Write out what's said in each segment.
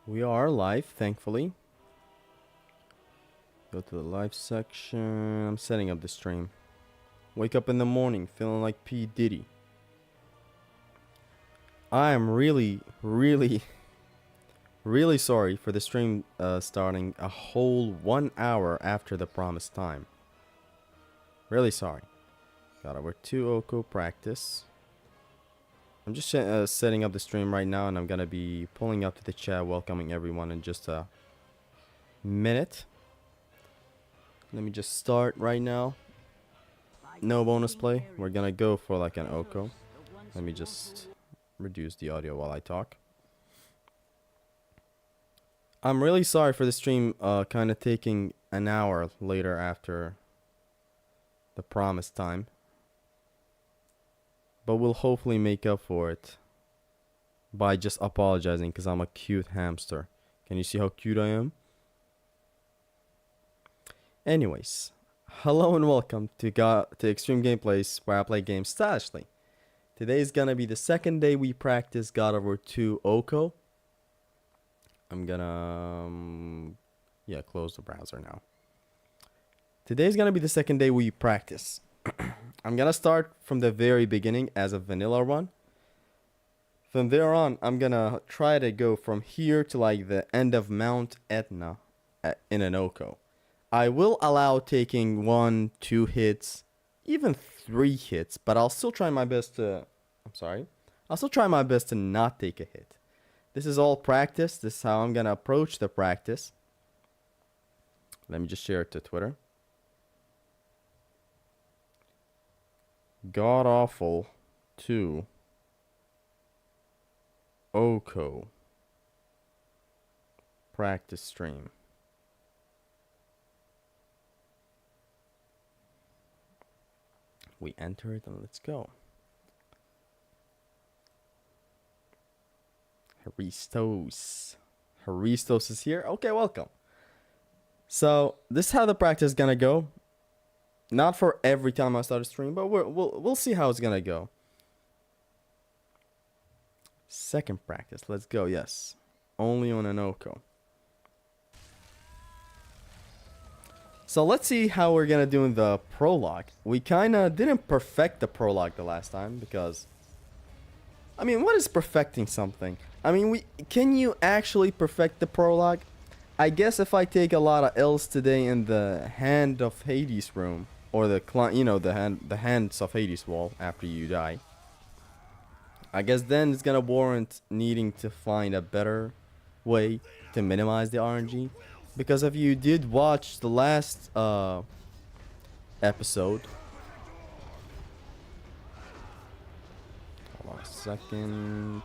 We are live, thankfully. Go to the live section. I'm setting up the stream. Wake up in the morning feeling like P. Diddy. I am really sorry for the stream starting a whole 1 hour after the promised time. Really sorry. Got over 2 Oko practice. I'm just setting up the stream right now, and I'm gonna be pulling up to the chat, welcoming everyone in just a minute. Let me just start right now. No bonus play. We're gonna go for like an Oko. Let me just reduce the audio while I talk. I'm really sorry for the stream kind of taking an hour later after the promised time. But we'll hopefully make up for it by just apologizing because I'm a cute hamster. Can you see how cute I am? Anyways, hello and welcome to Extreme Gameplays, where I play games stylishly. Today is gonna be the second day we practice God of War 2 Oko. I'm gonna close the browser now. Today's gonna be the second day we practice. I'm gonna start from the very beginning as a vanilla run. From there on, I'm gonna try to go from here to like the end of Mount Etna in an Oko. I will allow taking 1, 2 hits, even 3 hits, but I'll still try my best to... I'll still try my best to not take a hit. This is all practice. This is how I'm gonna approach the practice. Let me just share it to Twitter. God Awful 2 Oko practice stream. We enter it and let's go. Haristos is here. Okay, welcome. So this is how the practice is gonna go. Not for every time I start a stream, but we'll see how it's gonna go. Second practice, let's go. Yes, only on an Oko. So let's see how we're gonna do in the prologue. We kinda didn't perfect the prologue the last time because, I mean, what is perfecting something? I mean, can you actually perfect the prologue? I guess if I take a lot of L's today in the Hand of Hades room, or the Hands of Hades wall after you die, I guess then it's gonna warrant needing to find a better way to minimize the RNG. Because if you did watch the last episode, hold on a second.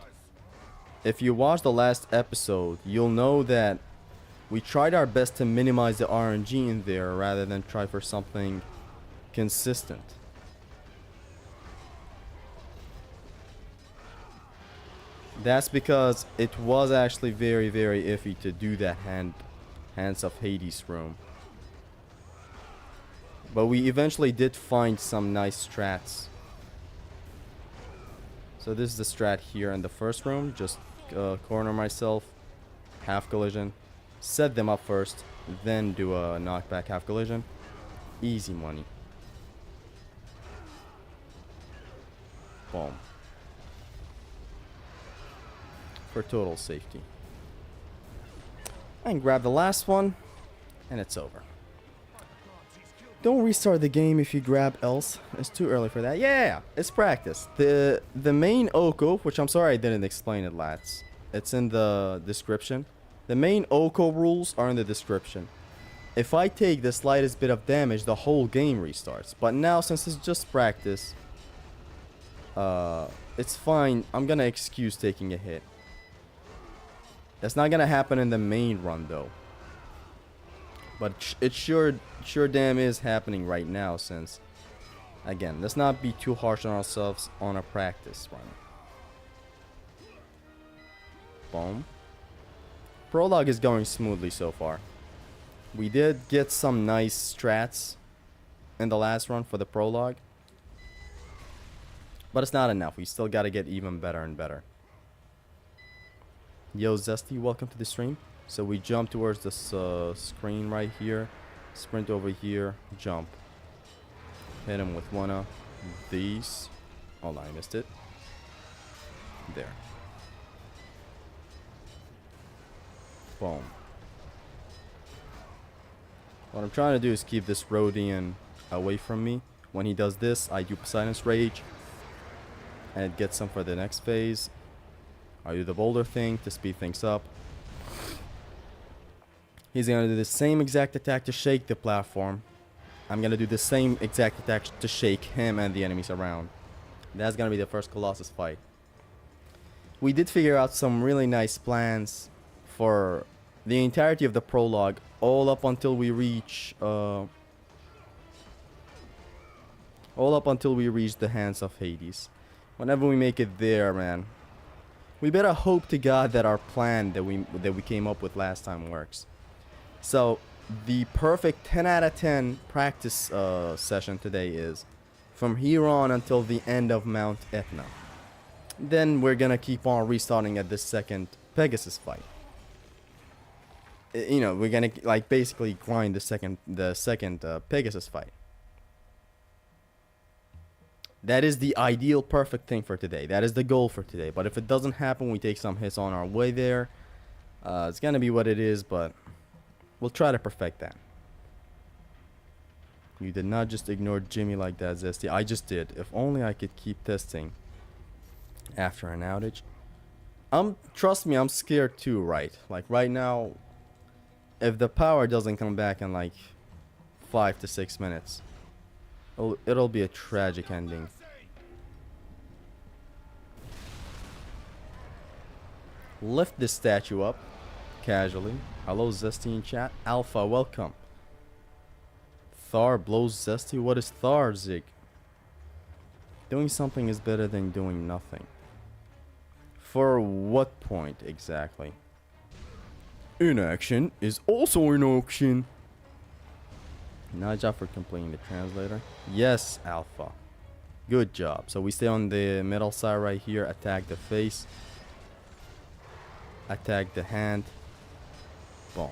If you watch the last episode, you'll know that we tried our best to minimize the RNG in there rather than try for something consistent. That's because it was actually very iffy to do that Hands of Hades room. But we eventually did find some nice strats. So this is the strat here in the first room. Just corner myself, half collision, set them up first, then do a knockback half collision. Easy money. Boom. For total safety. And grab the last one, and it's over. Don't restart the game if you grab else. It's too early for that. Yeah, it's practice. The main Oko, which I'm sorry I didn't explain it, lads. It's in the description. The main Oko rules are in the description. If I take the slightest bit of damage, the whole game restarts. But now, since it's just practice, it's fine. I'm gonna excuse taking a hit. That's not gonna happen in the main run though. But it sure damn is happening right now, since, again, let's not be too harsh on ourselves on a practice run. Boom. Prologue is going smoothly so far. We did get some nice strats in the last run for the prologue. But it's not enough. We still gotta get even better and better. Yo, Zesty, welcome to the stream. So we jump towards this screen right here. Sprint over here. Jump. Hit him with one of these. Hold on, I missed it. There. Boom. What I'm trying to do is keep this Rhodian away from me. When he does this, I do Poseidon's Rage. And it gets him for the next phase. I do the boulder thing to speed things up. He's gonna do the same exact attack to shake the platform. I'm gonna do the same exact attack to shake him and the enemies around. That's gonna be the first Colossus fight. We did figure out some really nice plans for the entirety of the prologue, all up until we reach the hands of Hades. Whenever we make it there, man, we better hope to God that our plan that we came up with last time works. So the perfect 10 out of 10 practice session today is from here on until the end of Mount Etna. Then we're gonna keep on restarting at the second Pegasus fight. You know, we're gonna like basically grind the second Pegasus fight. That is the ideal perfect thing for today. That is the goal for today. But if it doesn't happen, we take some hits on our way there. It's gonna be what it is, but we'll try to perfect that. You did not just ignore Jimmy like that, Zesty. I just did. If only I could keep testing after an outage. Trust me, I'm scared too, right? Like right now, if the power doesn't come back in like 5 to 6 minutes, it'll be a tragic ending. Lift this statue up casually. Hello, Zesty in chat. Alpha, welcome. Thar blows Zesty. What is Thar, Zig? Doing something is better than doing nothing. For what point exactly? Inaction is also an action. Naja for completing the translator. Yes, Alpha. Good job. So we stay on the middle side right here. Attack the face. Attack the hand. Boom.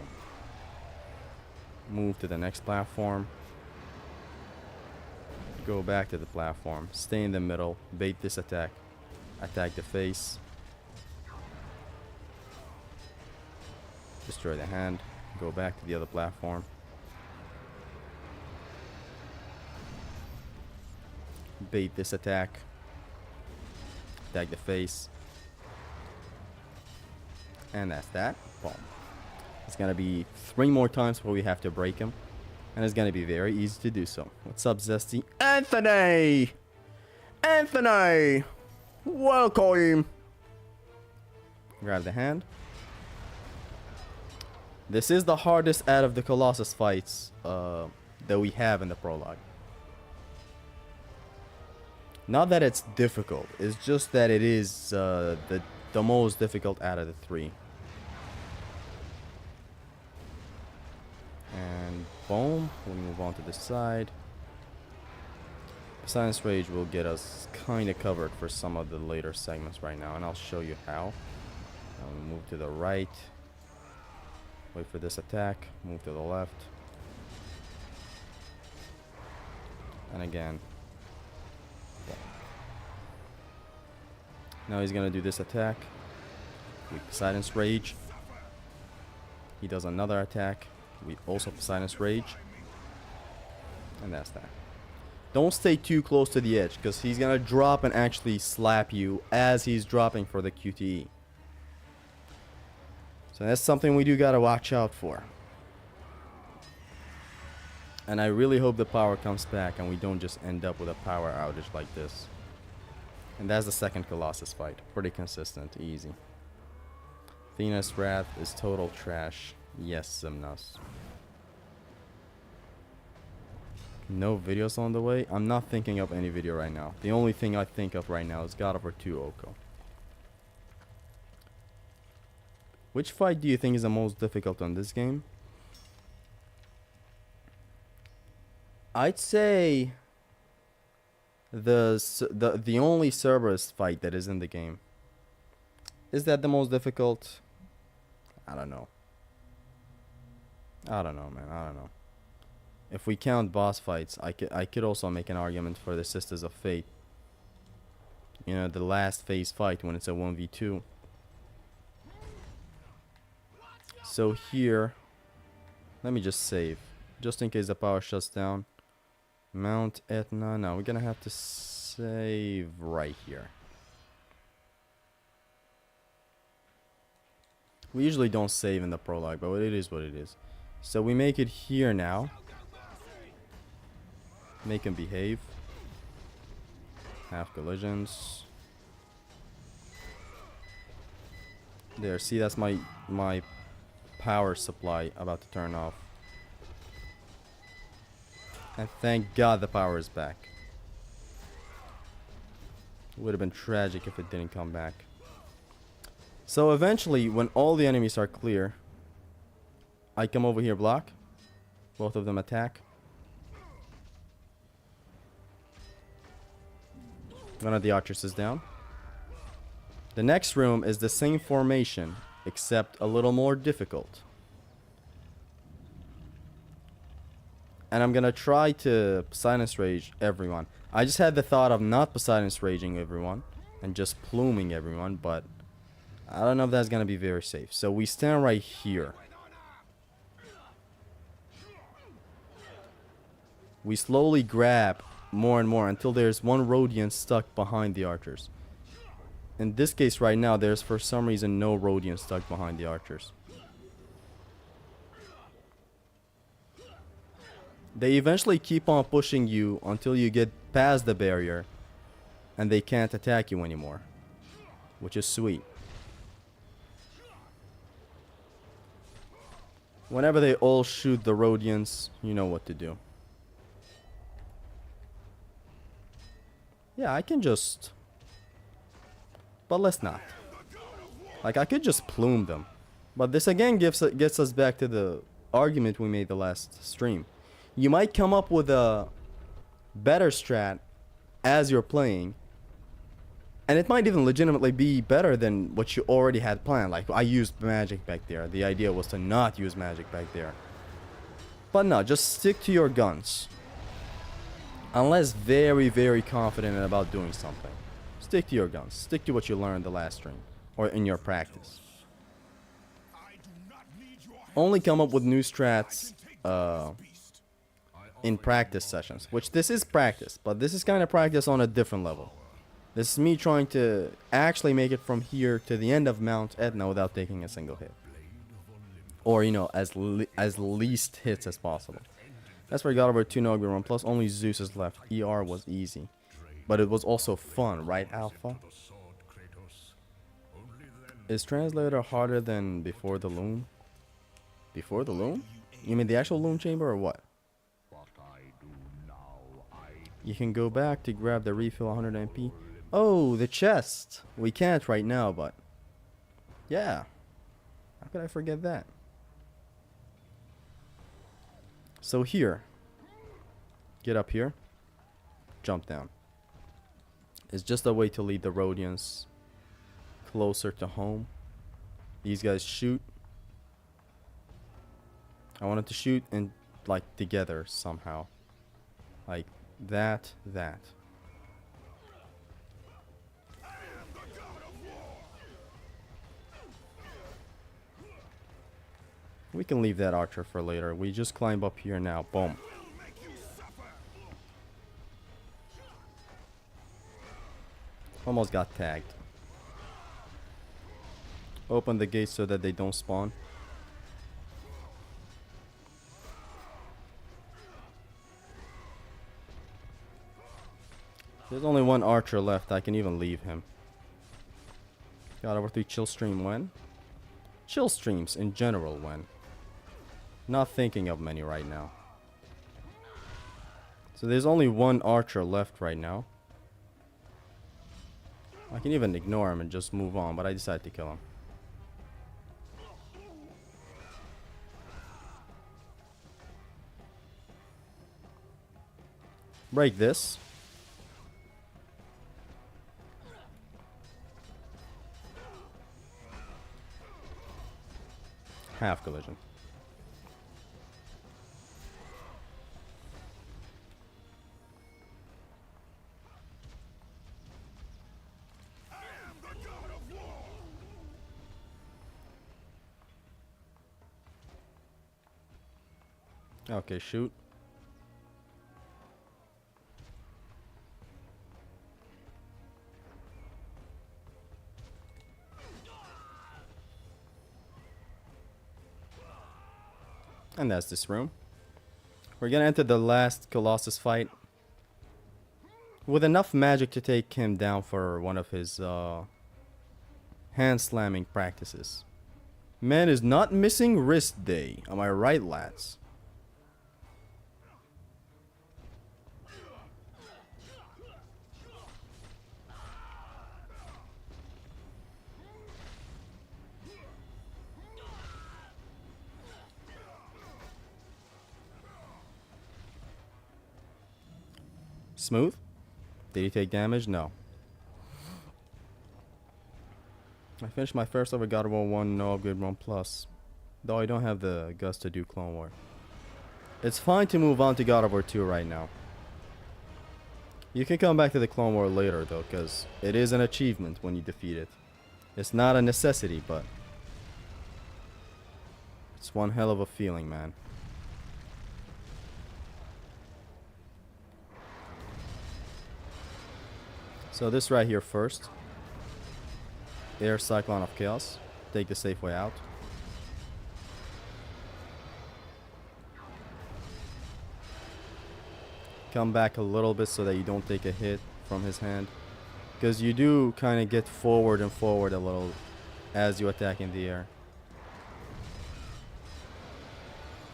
Move to the next platform. Go back to the platform. Stay in the middle. Bait this attack. Attack the face. Destroy the hand. Go back to the other platform. Bait this attack. Attack the face. And that's that. Boom. It's gonna be 3 more times before we have to break him. And it's gonna be very easy to do so. What's up, Zesty? Anthony! Anthony! Welcome! Grab the hand. This is the hardest out of the Colossus fights that we have in the prologue. Not that it's difficult, it's just that it is the most difficult out of the 3. And boom, we move on to the side. Poseidon's Rage will get us kind of covered for some of the later segments right now, and I'll show you how. Now we move to the right. Wait for this attack. Move to the left. And again. Now he's gonna do this attack. We Poseidon's Rage. He does another attack. We also Poseidon's Rage. And that's that. Don't stay too close to the edge, because he's gonna drop and actually slap you as he's dropping for the QTE. So that's something we do gotta watch out for. And I really hope the power comes back and we don't just end up with a power outage like this. And that's the second Colossus fight. Pretty consistent, easy. Athena's Wrath is total trash. Yes, Zimnas. No videos on the way? I'm not thinking of any video right now. The only thing I think of right now is God of War 2 Oko. Which fight do you think is the most difficult on this game? I'd say the only Cerberus fight that is in the game. Is that the most difficult? I don't know. I don't know, man. I don't know. If we count boss fights, I could also make an argument for the Sisters of Fate. You know, the last phase fight when it's a 1v2. So here, let me just save. Just in case the power shuts down. Mount Etna. No, we're gonna have to save right here. We usually don't save in the prologue, but it is what it is. So we make it here now. Make him behave. Half collisions. There, see, that's my power supply about to turn off. And thank God the power is back. It would have been tragic if it didn't come back. So eventually, when all the enemies are clear, I come over here, block. Both of them attack. One of the archers is down. The next room is the same formation, except a little more difficult. And I'm gonna try to Poseidon's Rage everyone. I just had the thought of not Poseidon's Raging everyone and just pluming everyone, but I don't know if that's gonna be very safe. So we stand right here. We slowly grab more and more until there's one Rhodian stuck behind the archers. In this case right now, there's for some reason no Rhodian stuck behind the archers. They eventually keep on pushing you until you get past the barrier and they can't attack you anymore, which is sweet. Whenever they all shoot the Rhodians, you know what to do. Yeah, I can just... But let's not. Like, I could just plume them. But this again gets us back to the argument we made the last stream. You might come up with a better strat as you're playing. And it might even legitimately be better than what you already had planned. Like, I used magic back there. The idea was to not use magic back there. But no, just stick to your guns. Unless very, very confident about doing something. Stick to your guns. Stick to what you learned the last stream. Or in your practice. Only come up with new strats in practice sessions. Which this is practice. But this is kind of practice on a different level. This is me trying to actually make it from here to the end of Mount Etna without taking a single hit. Or, you know, as least hits as possible. That's where God over 2 no run. Plus only Zeus is left. ER was easy. But it was also fun, right, Alpha? Is Translator harder than Before the Loom? Before the Loom? You mean the actual Loom Chamber or what? You can go back to grab the refill 100 MP. Oh, the chest. We can't right now, but... Yeah. How could I forget that? So here. Get up here. Jump down. It's just a way to lead the Rhodians closer to home. These guys shoot. I wanted to shoot and like together somehow. Like that. We can leave that archer for later. We just climb up here now. Boom. Almost got tagged. Open the gates so that they don't spawn. There's only one archer left. I can even leave him. God over 3 chill stream when? Chill streams in general when? Not thinking of many right now. So there's only one archer left right now. I can even ignore him and just move on, but I decided to kill him. Break this. Half collision. Okay, shoot. And that's this room. We're gonna enter the last Colossus fight with enough magic to take him down for one of his hand slamming practices. Man is not missing wrist day. Am I right, lads? Smooth? Did he take damage? No. I finished my first ever God of War 1 no upgrade run plus. Though I don't have the guts to do Clone War. It's fine to move on to God of War 2 right now. You can come back to the Clone War later though, because it is an achievement when you defeat it. It's not a necessity, but it's one hell of a feeling, man. So this right here first. Air Cyclone of Chaos. Take the safe way out. Come back a little bit so that you don't take a hit from his hand. Because you do kind of get forward and forward a little as you attack in the air.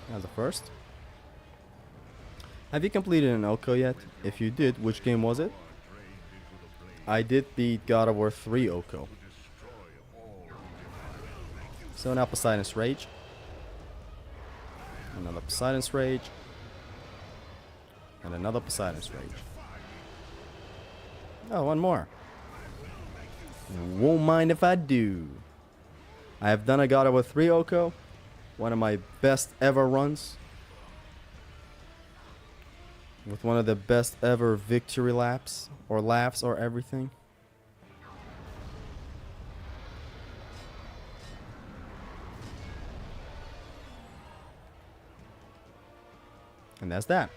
That's the first. Have you completed an Oko yet? If you did, which game was it? I did beat God of War 3 Oko. So now Poseidon's Rage. Another Poseidon's Rage. And another Poseidon's Rage. Oh, one more. Won't mind if I do. I have done a God of War 3 Oko. One of my best ever runs. With one of the best ever victory laps. Or laughs or everything. And that's that.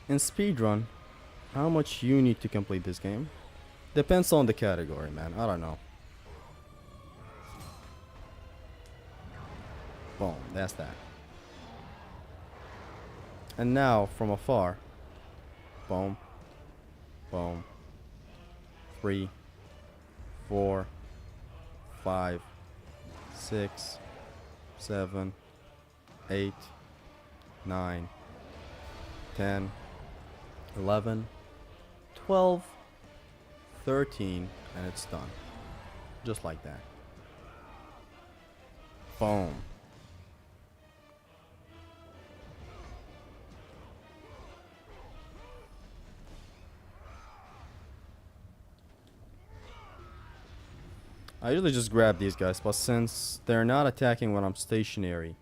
In speedrun, how much you need to complete this game? Depends on the category, man. I don't know. Boom, that's that. And now, from afar. Boom. Boom. 3, 4, 5, 6, 7, 8, 9, 10, 11, 12, 13, and it's done. Just like that. Boom. I usually just grab these guys, but since they're not attacking when I'm stationary,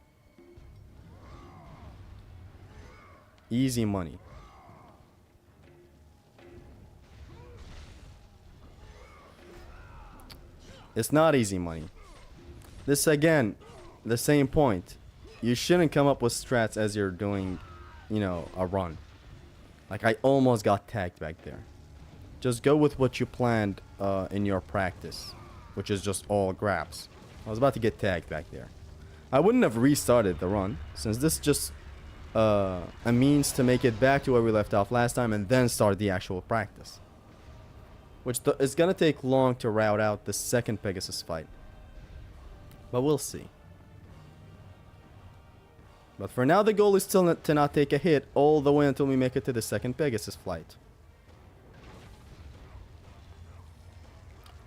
easy money. It's not easy money. This again, the same point. You shouldn't come up with strats as you're doing, you know, a run. Like I almost got tagged back there. Just go with what you planned in your practice, which is just all grabs. I was about to get tagged back there. I wouldn't have restarted the run, since this is just a means to make it back to where we left off last time and then start the actual practice. Which is going to take long to route out the second Pegasus fight. But we'll see. But for now the goal is still to not take a hit all the way until we make it to the second Pegasus flight.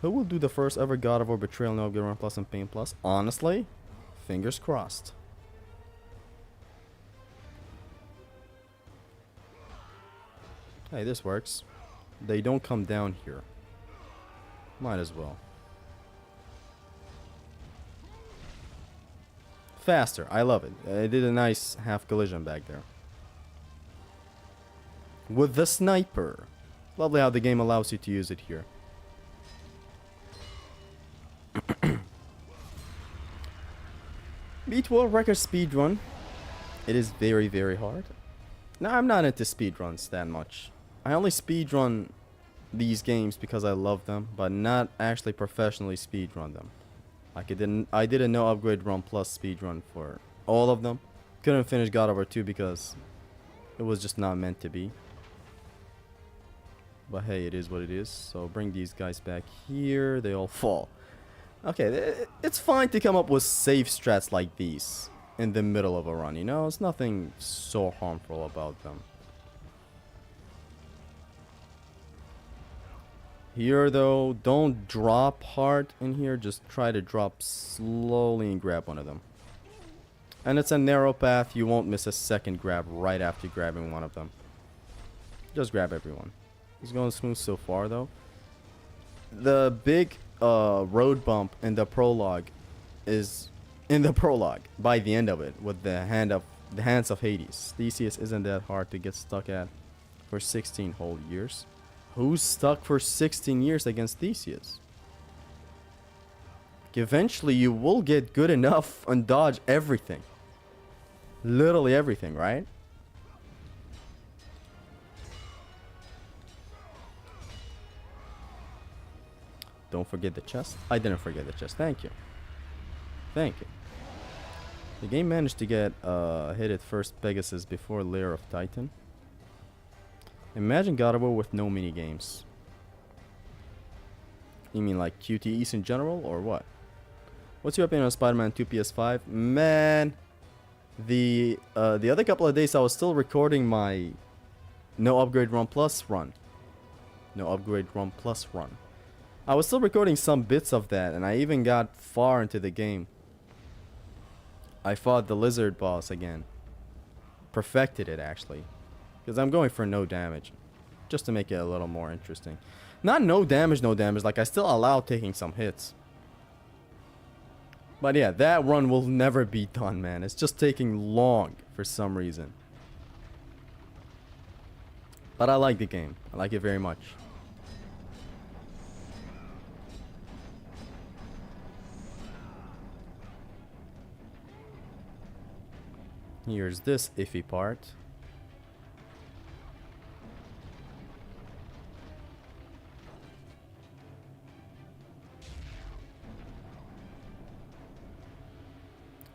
Who will do the first ever God of War Betrayal, No Good Run Plus and Pain Plus? Honestly, fingers crossed. Hey, this works. They don't come down here. Might as well. faster. I love it. It did a nice half collision back there. With the sniper. Lovely how the game allows you to use it here. Beat world record speedrun. It is very, very hard. Now, I'm not into speedruns that much. I only speedrun these games because I love them, but not actually professionally speedrun them. Like I did a no upgrade run plus speedrun for all of them. Couldn't finish God of War 2 because it was just not meant to be. But hey, it is what it is. So bring these guys back here. They all fall. Okay, it's fine to come up with safe strats like these in the middle of a run, you know? It's nothing so harmful about them. Here though, don't drop hard in here. Just try to drop slowly and grab one of them. And it's a narrow path. You won't miss a second grab right after grabbing one of them. Just grab everyone. It's going smooth so far though. The big road bump in the prologue is in the prologue by the end of it with the hands of Hades. Theseus isn't that hard to get stuck at for 16 whole years. Who's stuck for 16 years against Theseus? Eventually you will get good enough and dodge everything. Literally everything, right? Don't forget the chest. I didn't forget the chest. Thank you. Thank you. The game managed to get hit at first Pegasus before Lair of Titan. Imagine God of War with no mini games. You mean like QTEs in general or what? What's your opinion on Spider-Man 2 PS5? Man, the other couple of days I was still recording my No Upgrade Run Plus run. No Upgrade Run Plus run. I was still recording some bits of that, and I even got far into the game. I fought the lizard boss again. Perfected it actually. Because I'm going for no damage. Just to make it a little more interesting. Not no damage, like I still allow taking some hits. But yeah, that run will never be done, man. It's just taking long for some reason. But I like the game. I like it very much. Here's this iffy part.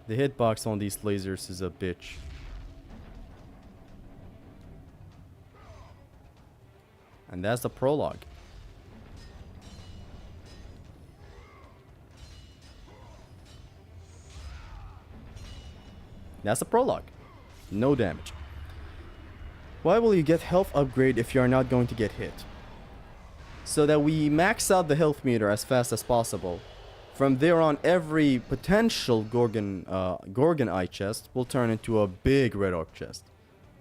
The hitbox on these lasers is a bitch. And that's the prologue. That's the prologue. No damage. Why will you get health upgrade if you are not going to get hit? So that we max out the health meter as fast as possible. From there on, every potential Gorgon Eye chest will turn into a big red orb chest.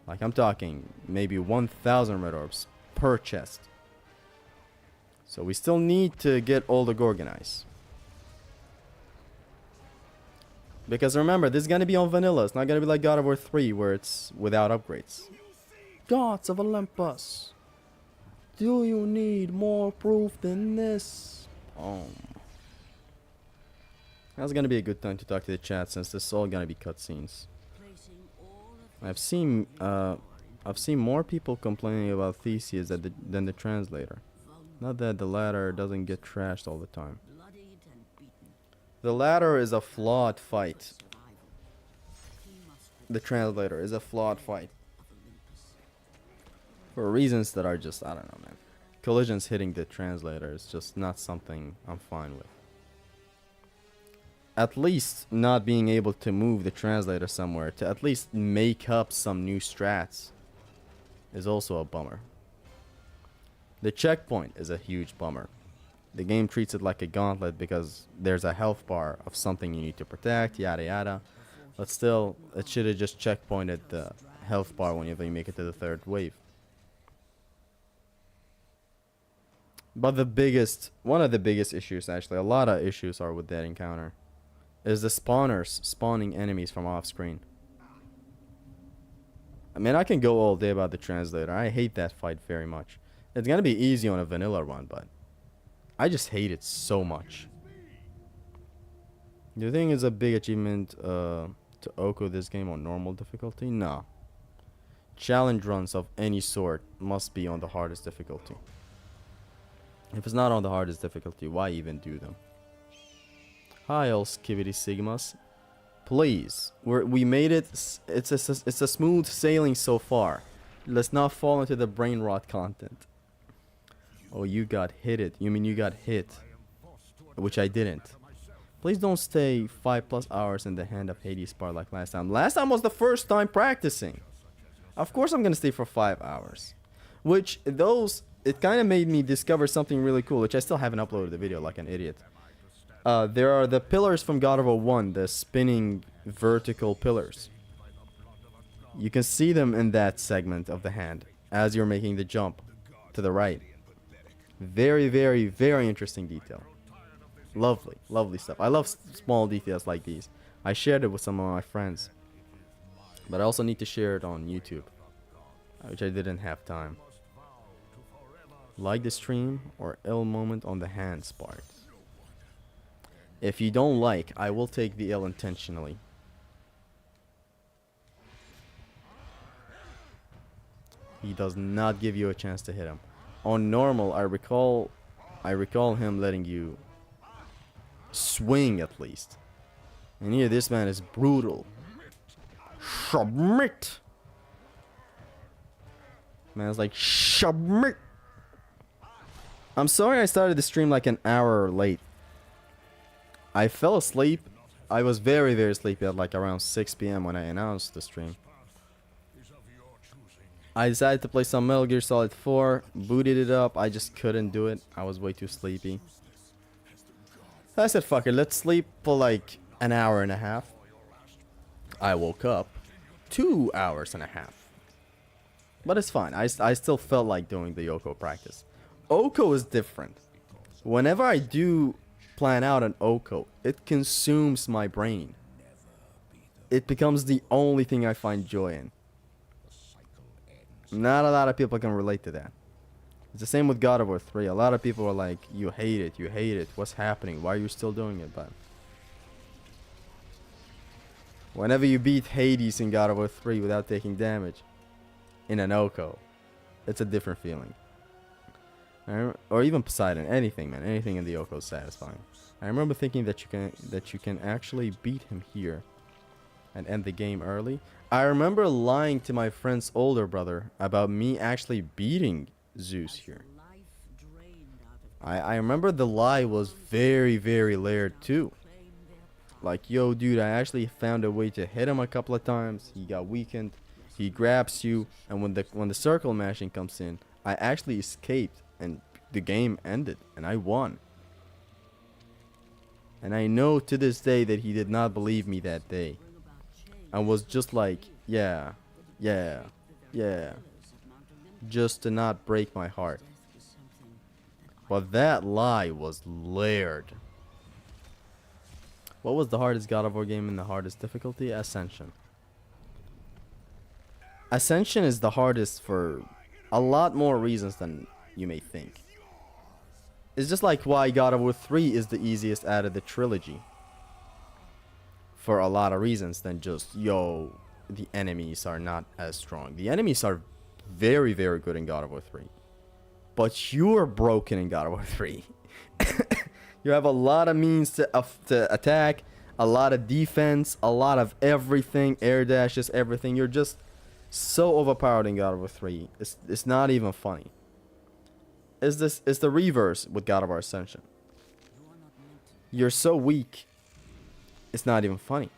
Like I'm talking maybe 1,000 red orbs per chest. So we still need to get all the Gorgon Eyes. Because remember, this is going to be on vanilla. It's not going to be like God of War 3 where it's without upgrades. Gods of Olympus. Do you need more proof than this? That's gonna be a good time to talk to the chat since this is all gonna be cutscenes. I've seen more people complaining about Theseus than the translator. Not that the latter doesn't get trashed all the time. The latter is a flawed fight. The translator is a flawed fight. For reasons that are just, I don't know, man. Collisions hitting the translator is just not something I'm fine with. At least not being able to move the translator somewhere to at least make up some new strats is also a bummer. The checkpoint is a huge bummer. The game treats it like a gauntlet because there's a health bar of something you need to protect, yada yada. But still, it should have just checkpointed the health bar whenever you make it to the third wave. But one of the biggest issues, actually, a lot of issues are with that encounter. is the spawners spawning enemies from off screen. I mean, I can go all day about the translator. I hate that fight very much. It's gonna be easy on a vanilla run, but I just hate it so much. Do you think it's a big achievement to Oko this game on normal difficulty? No. Challenge runs of any sort must be on the hardest difficulty. If it's not on the hardest difficulty, why even do them? Hi, all skibidi sigmas. Please, we made it. It's a smooth sailing so far. Let's not fall into the brain rot content. Oh, you got hit it. You mean you got hit? Which I didn't. Please don't stay 5+ hours in the hand of Hades bar like last time. Last time was the first time practicing. Of course I'm gonna stay for 5 hours. Which, it kind of made me discover something really cool, which I still haven't uploaded the video like an idiot. There are the pillars from God of War 1, the spinning vertical pillars. You can see them in that segment of the hand as you're making the jump to the right. Very, very, very interesting detail. Lovely, lovely stuff. I love small details like these. I shared it with some of my friends. But I also need to share it on YouTube, which I didn't have time. Like the stream or ill moment on the hands part. If you don't like, I will take the L intentionally. He does not give you a chance to hit him. On normal, I recall him letting you swing at least. And here this man is brutal. Submit. Man's like submit. I'm sorry I started the stream like an hour late. I fell asleep. I was very, very sleepy at like around 6 p.m. when I announced the stream. I decided to play some Metal Gear Solid 4, booted it up. I just couldn't do it. I was way too sleepy. So I said, fuck it, let's sleep for like an hour and a half. I woke up 2 hours and a half. But it's fine. I still felt like doing the Oko practice. Oko is different. Whenever I do plan out an Oko, it consumes my brain. It becomes the only thing I find joy in. Not a lot of people can relate to that. It's the same with God of War 3. A lot of people are like, you hate it, what's happening, why are you still doing it? But whenever you beat Hades in God of War 3 without taking damage in an Oko, it's a different feeling. Or even Poseidon, anything, man, anything in the Oko is satisfying. I remember thinking that you can actually beat him here and end the game early. I remember lying to my friend's older brother about me actually beating Zeus here. I remember the lie was very, very layered too. Like, yo, dude, I actually found a way to hit him a couple of times. He got weakened. He grabs you, and when the circle mashing comes in, I actually escaped, and the game ended, and I won. And I know to this day that he did not believe me that day. And was just like, yeah, just to not break my heart. But that lie was layered. What was the hardest God of War game in the hardest difficulty? Ascension. Ascension is the hardest for a lot more reasons than you may think. It's just like why God of War 3 is the easiest out of the trilogy. For a lot of reasons than just, yo, the enemies are not as strong. The enemies are very, very good in God of War 3. But you're broken in God of War 3. You have a lot of means to attack, a lot of defense, a lot of everything, air dashes, everything. You're just so overpowered in God of War 3. It's not even funny. It's the reverse with God of War Ascension. You're so weak. It's not even funny.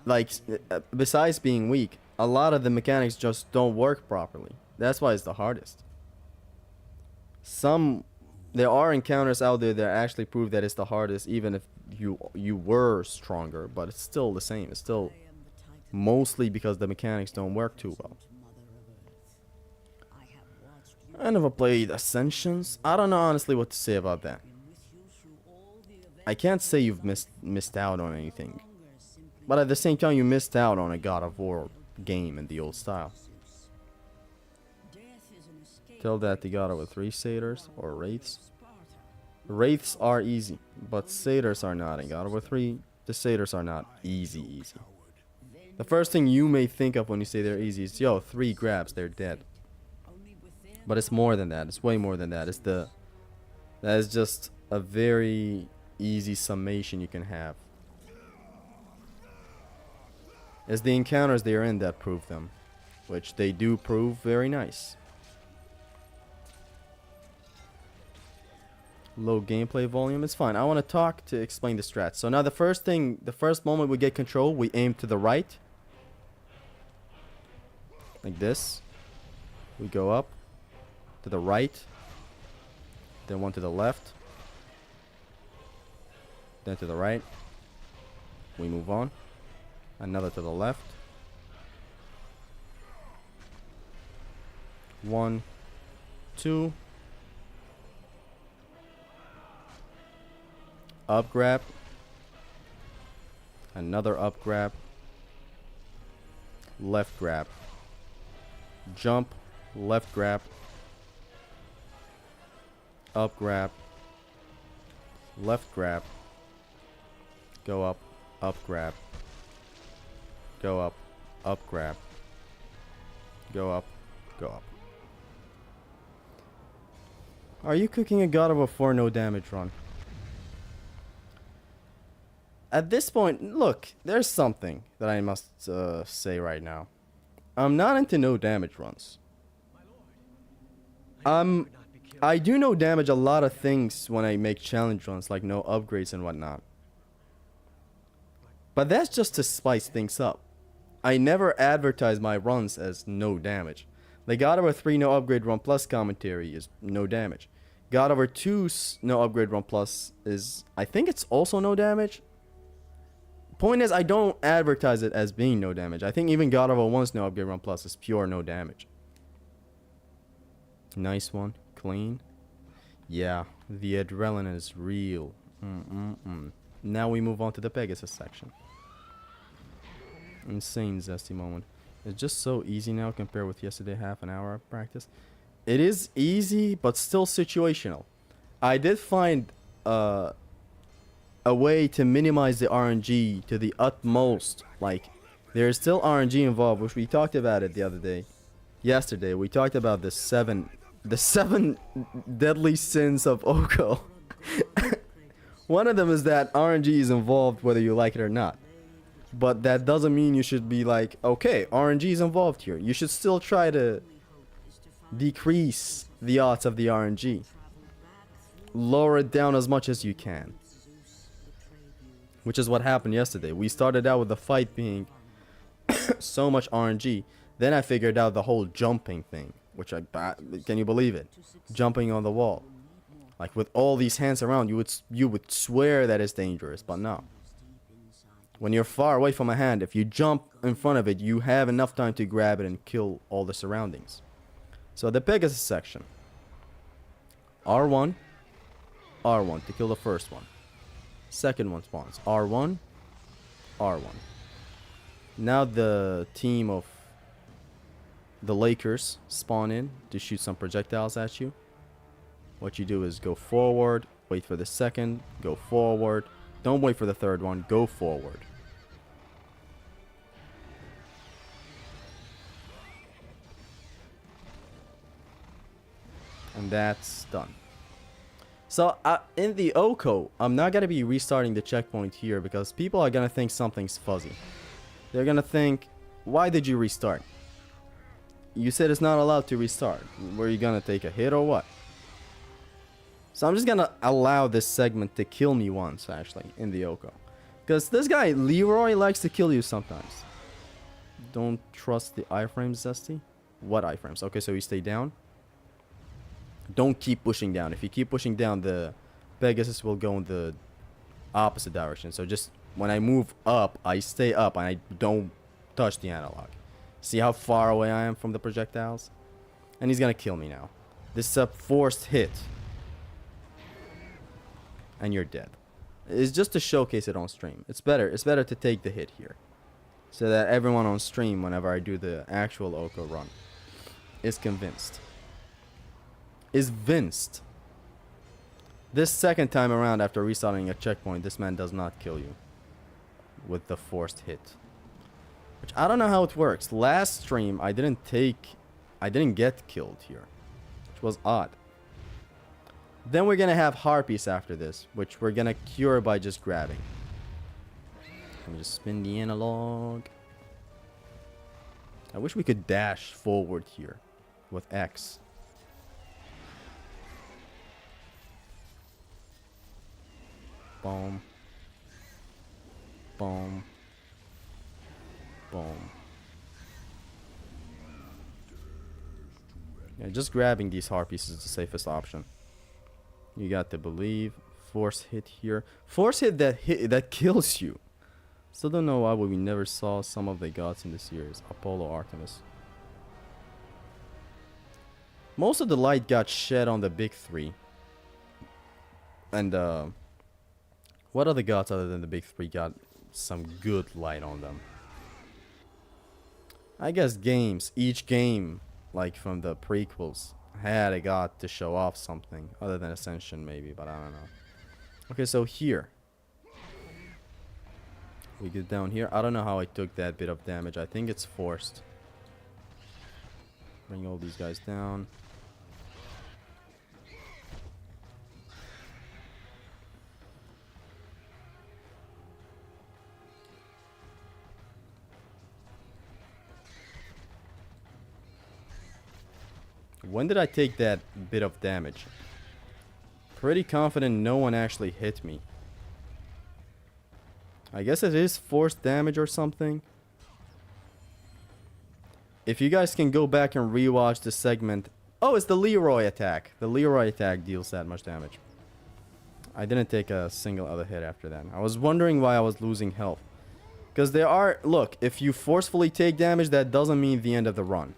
Like, besides being weak, a lot of the mechanics just don't work properly. That's why it's the hardest. There are encounters out there that actually prove that it's the hardest, even if you were stronger, but it's still the same. It's still mostly because the mechanics don't work too well. I never played Ascensions. I don't know honestly what to say about that. I can't say you've missed out on anything. But at the same time, you missed out on a God of War game in the old style. Tell that to God of War 3 satyrs or wraiths. Wraiths are easy, but satyrs are not. In God of War 3, the satyrs are not easy. The first thing you may think of when you say they're easy is, yo, 3 grabs, they're dead. But it's more than that. It's way more than that. That is just a very easy summation you can have. It's the encounters they are in that prove them, which they do prove very nice. Low gameplay volume, it's fine. I want to talk to explain the strats. So now the first moment we get control, we aim to the right. Like this. We go up to the right. Then one to the left. Then to the right. We move on. Another to the left. 1, 2. Up grab. Another up grab. Left grab. Jump. Left grab. Up grab. Left grab. Go up. Up grab. Go up. Up grab. Go up. Go up. Are you cooking a God of War 4 no damage run? At this point, look, there's something that I must say right now. I'm not into no damage runs. I do no damage a lot of things when I make challenge runs, like no upgrades and whatnot. But that's just to spice things up. I never advertise my runs as no damage. The God of War 3 no upgrade run plus commentary is no damage. God of War 2's no upgrade run plus is, I think it's also no damage. Point is, I don't advertise it as being no damage. I think even God of War 1's no upgrade run plus is pure no damage. Nice one. Clean. Yeah, the adrenaline is real. Now we move on to the Pegasus section. Insane zesty moment. It's just so easy now compared with yesterday half an hour of practice. It is easy, but still situational. I did find a way to minimize the RNG to the utmost. Like, there's still RNG involved, which we talked about it the other day. Yesterday, we talked about the seven deadly sins of Oko. One of them is that RNG is involved whether you like it or not. But that doesn't mean you should be like, okay, RNG is involved here. You should still try to decrease the odds of the RNG. Lower it down as much as you can. Which is what happened yesterday. We started out with the fight being so much RNG. Then I figured out the whole jumping thing. Which can you believe it? Jumping on the wall. Like with all these hands around, you would swear that it's dangerous, but no. When you're far away from a hand, if you jump in front of it, you have enough time to grab it and kill all the surroundings. So the Pegasus section. R1. R1 to kill the first one. Second one spawns. R1. R1. Now the team of the Lakers spawn in to shoot some projectiles at you. What you do is go forward, wait for the second, go forward. Don't wait for the third one, go forward. And that's done. So in the Oko, I'm not going to be restarting the checkpoint here because people are going to think something's fuzzy. They're going to think, why did you restart? You said it's not allowed to restart. Were you going to take a hit or what? So I'm just going to allow this segment to kill me once, actually, in the Oko. Because this guy, Leroy, likes to kill you sometimes. Don't trust the iframes, Zesty. What iframes? Okay, so you stay down. Don't keep pushing down. If you keep pushing down, the Pegasus will go in the opposite direction. So just when I move up, I stay up and I don't touch the analog. See how far away I am from the projectiles? And he's gonna kill me now. This is a forced hit. And you're dead. It's just to showcase it on stream. It's better to take the hit here. So that everyone on stream, whenever I do the actual Oko run, is convinced. Is vinced. This second time around, after restarting a checkpoint, this man does not kill you with the forced hit. Which I don't know how it works. Last stream, I didn't get killed here. Which was odd. Then we're gonna have harpies after this, which we're gonna cure by just grabbing. Let me just spin the analog. I wish we could dash forward here with X. Boom. Boom. Boom. Yeah, just grabbing these harpies is the safest option. You got to believe. Force hit here. Force hit that kills you. Still don't know why we never saw some of the gods in the series. Apollo, Artemis. Most of the light got shed on the big three. And what other gods other than the big three got some good light on them? I guess games. Each game, like from the prequels, had a god to show off something. Other than Ascension maybe, but I don't know. Okay, so here. We get down here. I don't know how I took that bit of damage. I think it's forced. Bring all these guys down. When did I take that bit of damage? Pretty confident no one actually hit me. I guess it is forced damage or something. If you guys can go back and rewatch the segment. Oh, it's the Leroy attack. The Leroy attack deals that much damage. I didn't take a single other hit after that. I was wondering why I was losing health. Because there are... Look, if you forcefully take damage, that doesn't mean the end of the run.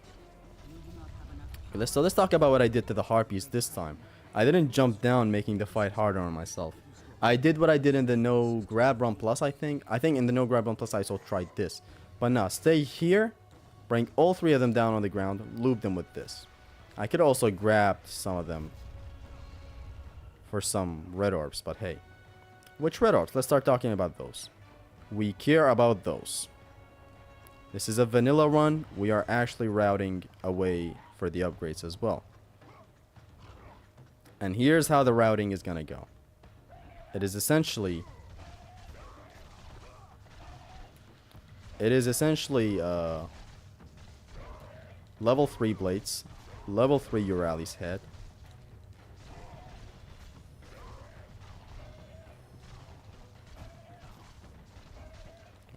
So let's talk about what I did to the harpies this time. I didn't jump down making the fight harder on myself. I did what I did in the no grab run plus, I think. I think in the no grab run plus I also tried this. But now, stay here. Bring all three of them down on the ground. Loop them with this. I could also grab some of them for some red orbs, but hey. Which red orbs? Let's start talking about those. We care about those. This is a vanilla run. We are actually routing away for the upgrades as well. And here's how the routing is gonna go. It is essentially level 3 blades, level 3 Urali's head,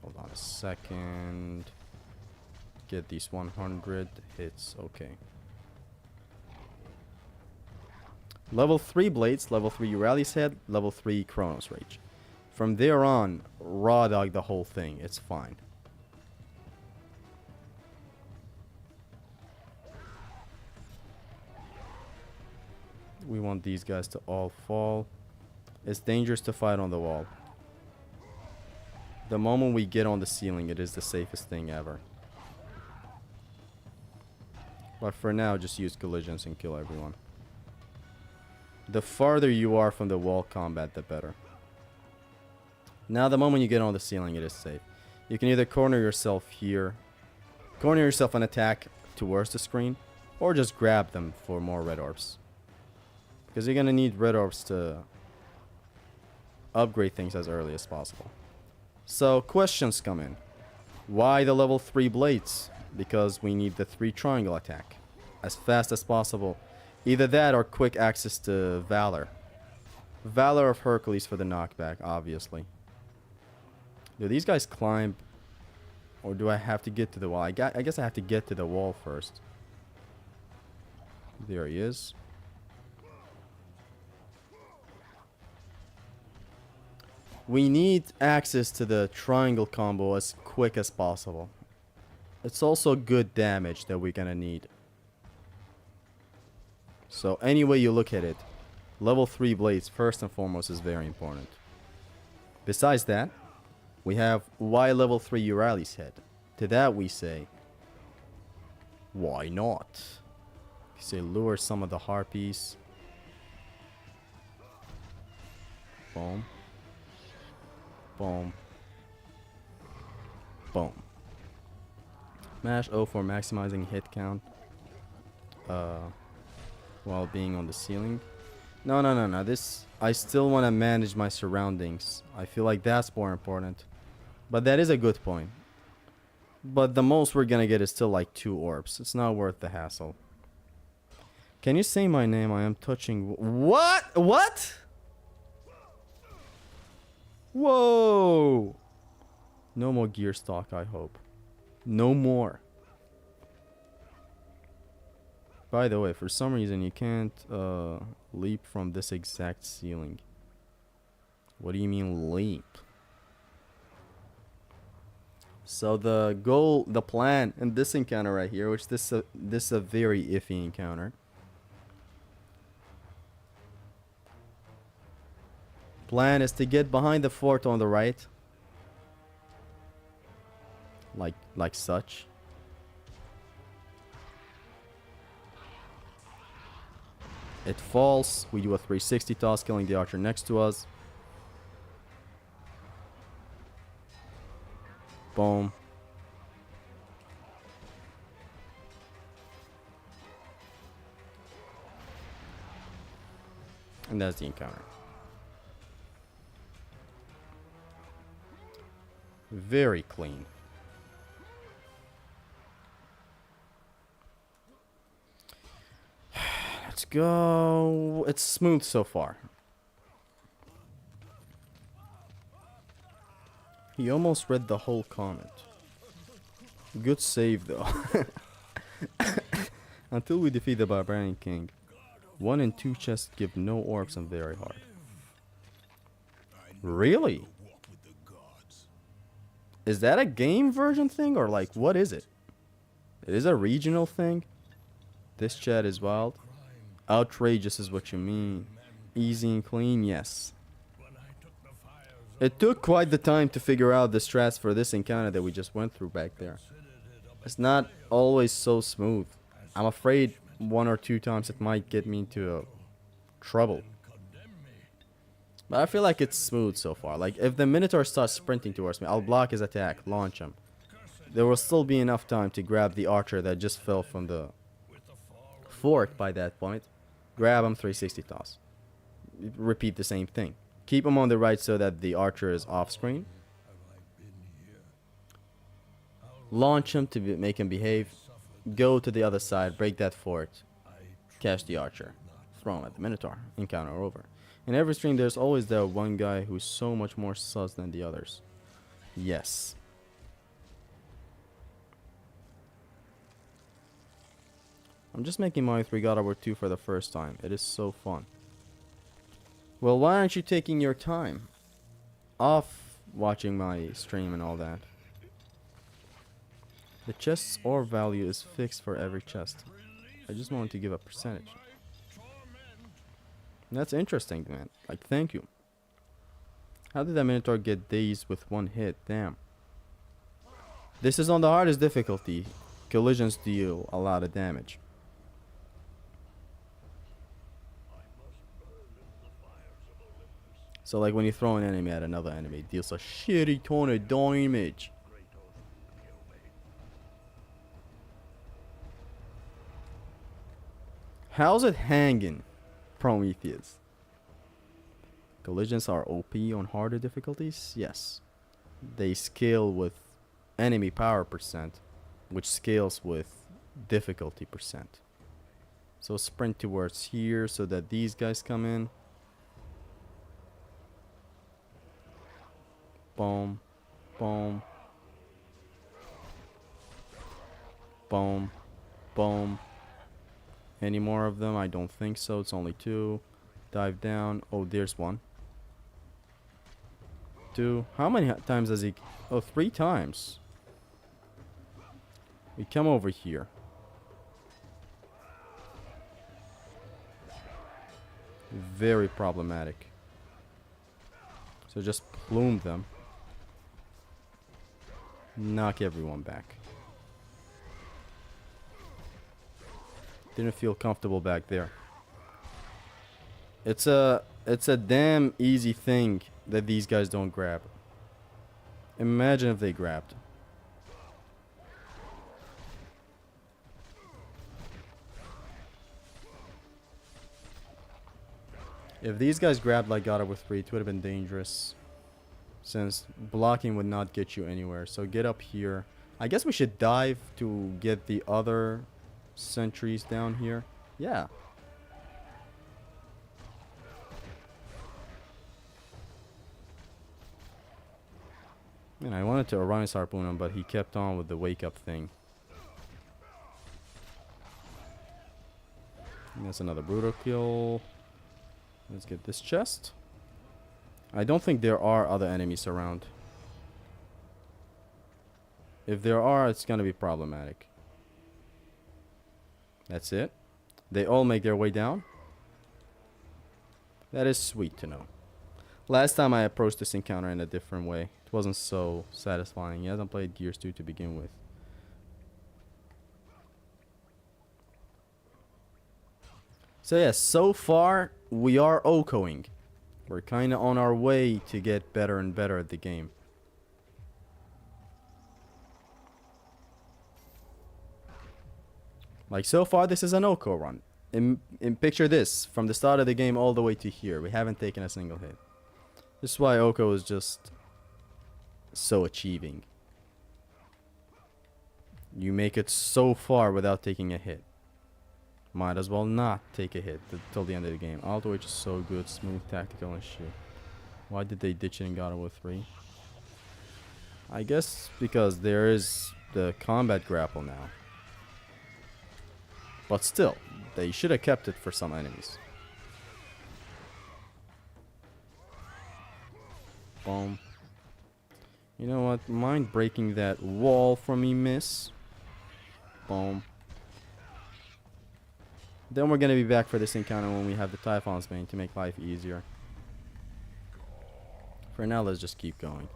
hold on a second, get these 100 hits. Okay, level 3 blades, level 3 Urali's head, level 3 Chronos Rage. From there on, raw dog the whole thing. It's fine. We want these guys to all fall. It's dangerous to fight on the wall. The moment we get on the ceiling, it is the safest thing ever. But for now, just use collisions and kill everyone. The farther you are from the wall combat, the better. Now, the moment you get on the ceiling, it is safe. You can either corner yourself here, corner yourself and attack towards the screen, or just grab them for more red orbs. Because you're going to need red orbs to upgrade things as early as possible. So, questions come in. Why the level 3 blades? Because we need the 3 triangle attack as fast as possible. Either that or quick access to Valor. Valor of Hercules for the knockback, obviously. Do these guys climb? Or do I have to get to the wall? I guess I have to get to the wall first. There he is. We need access to the triangle combo as quick as possible. It's also good damage that we're gonna need. So any way you look at it, level 3 blades first and foremost is very important. Besides that, we have why level 3 Eurali's head. To that we say, why not? You say lure some of the harpies. Boom. Boom. Boom. Mash O for maximizing hit count while being on the ceiling. No. This, I still want to manage my surroundings. I feel like that's more important. But that is a good point. But the most we're gonna get is still like 2 orbs. It's not worth the hassle. Can you say my name? I am touching... What? What? Whoa! No more gear stock, I hope. No more. By the way, for some reason you can't leap from this exact ceiling. What do you mean leap? So the goal, the plan in this encounter right here, which this is a very iffy encounter. Plan is to get behind the fort on the right. Like such. It falls. We do a 360 toss, killing the archer next to us. Boom. And that's the encounter. Very clean. Let's go. It's smooth so far. He almost read the whole comment. Good save though. Until we defeat the Barbarian King. 1 and 2 chests give no orbs and very hard. Really? Is that a game version thing or like what is it? It is a regional thing? This chat is wild. Outrageous is what you mean. Easy and clean, yes. It took quite the time to figure out the strats for this encounter that we just went through back there. It's not always so smooth. I'm afraid 1 or 2 times it might get me into trouble. But I feel like it's smooth so far. Like if the Minotaur starts sprinting towards me, I'll block his attack, launch him. There will still be enough time to grab the archer that just fell from the fort by that point. Grab him, 360 toss. Repeat the same thing. Keep him on the right so that the archer is off screen. Launch him to make him behave. Go to the other side, break that fort. Catch the archer. Throw him at the Minotaur. Encounter over. In every stream there's always that one guy who's so much more sus than the others. Yes. I'm just making Mario 3 God of War 2 for the first time. It is so fun. Well, why aren't you taking your time off watching my stream and all that? The chest's ore value is fixed for every chest. I just wanted to give a percentage. That's interesting, man. Like, thank you. How did that Minotaur get dazed with 1 hit? Damn. This is on the hardest difficulty. Collisions deal a lot of damage. So like when you throw an enemy at another enemy, it deals a shitty ton of damage. How's it hanging, Prometheus? Collisions are OP on harder difficulties? Yes. They scale with enemy power percent, which scales with difficulty percent. So sprint towards here so that these guys come in. Boom. Boom. Boom. Boom. Any more of them? I don't think so. It's only 2. Dive down. Oh, there's 1. 2. How many times does he... Oh, 3 times. We come over here. Very problematic. So just plume them. Knock everyone back. Didn't feel comfortable back there. It's a damn easy thing that these guys don't grab. Imagine if they grabbed. If these guys grabbed like God Over 3, it would have been dangerous. Since blocking would not get you anywhere. So get up here. I guess we should dive to get the other sentries down here. Yeah. And I wanted to Orion's Harpoon him, but he kept on with the wake up thing. And that's another brutal kill. Let's get this chest. I don't think there are other enemies around. If there are, it's gonna be problematic. That's it. They all make their way down. That is sweet to know. Last time I approached this encounter in a different way. It wasn't so satisfying. He hasn't played Gears 2 to begin with. So yeah, so far we are OCOing. We're kind of on our way to get better and better at the game. Like so far this is an OCO run. In picture this, from the start of the game all the way to here, we haven't taken a single hit. This is why OCO is just so achieving. You make it so far without taking a hit. Might as well not take a hit till the end of the game. Auto H is so good, smooth, tactical and shit. Why did they ditch it in God of War 3? I guess because there is the combat grapple now. But still, they should have kept it for some enemies. Boom. You know what? Mind breaking that wall for me, miss? Boom. Then we're gonna be back for this encounter when we have the Typhon's Bane to make life easier. For now, let's just keep going.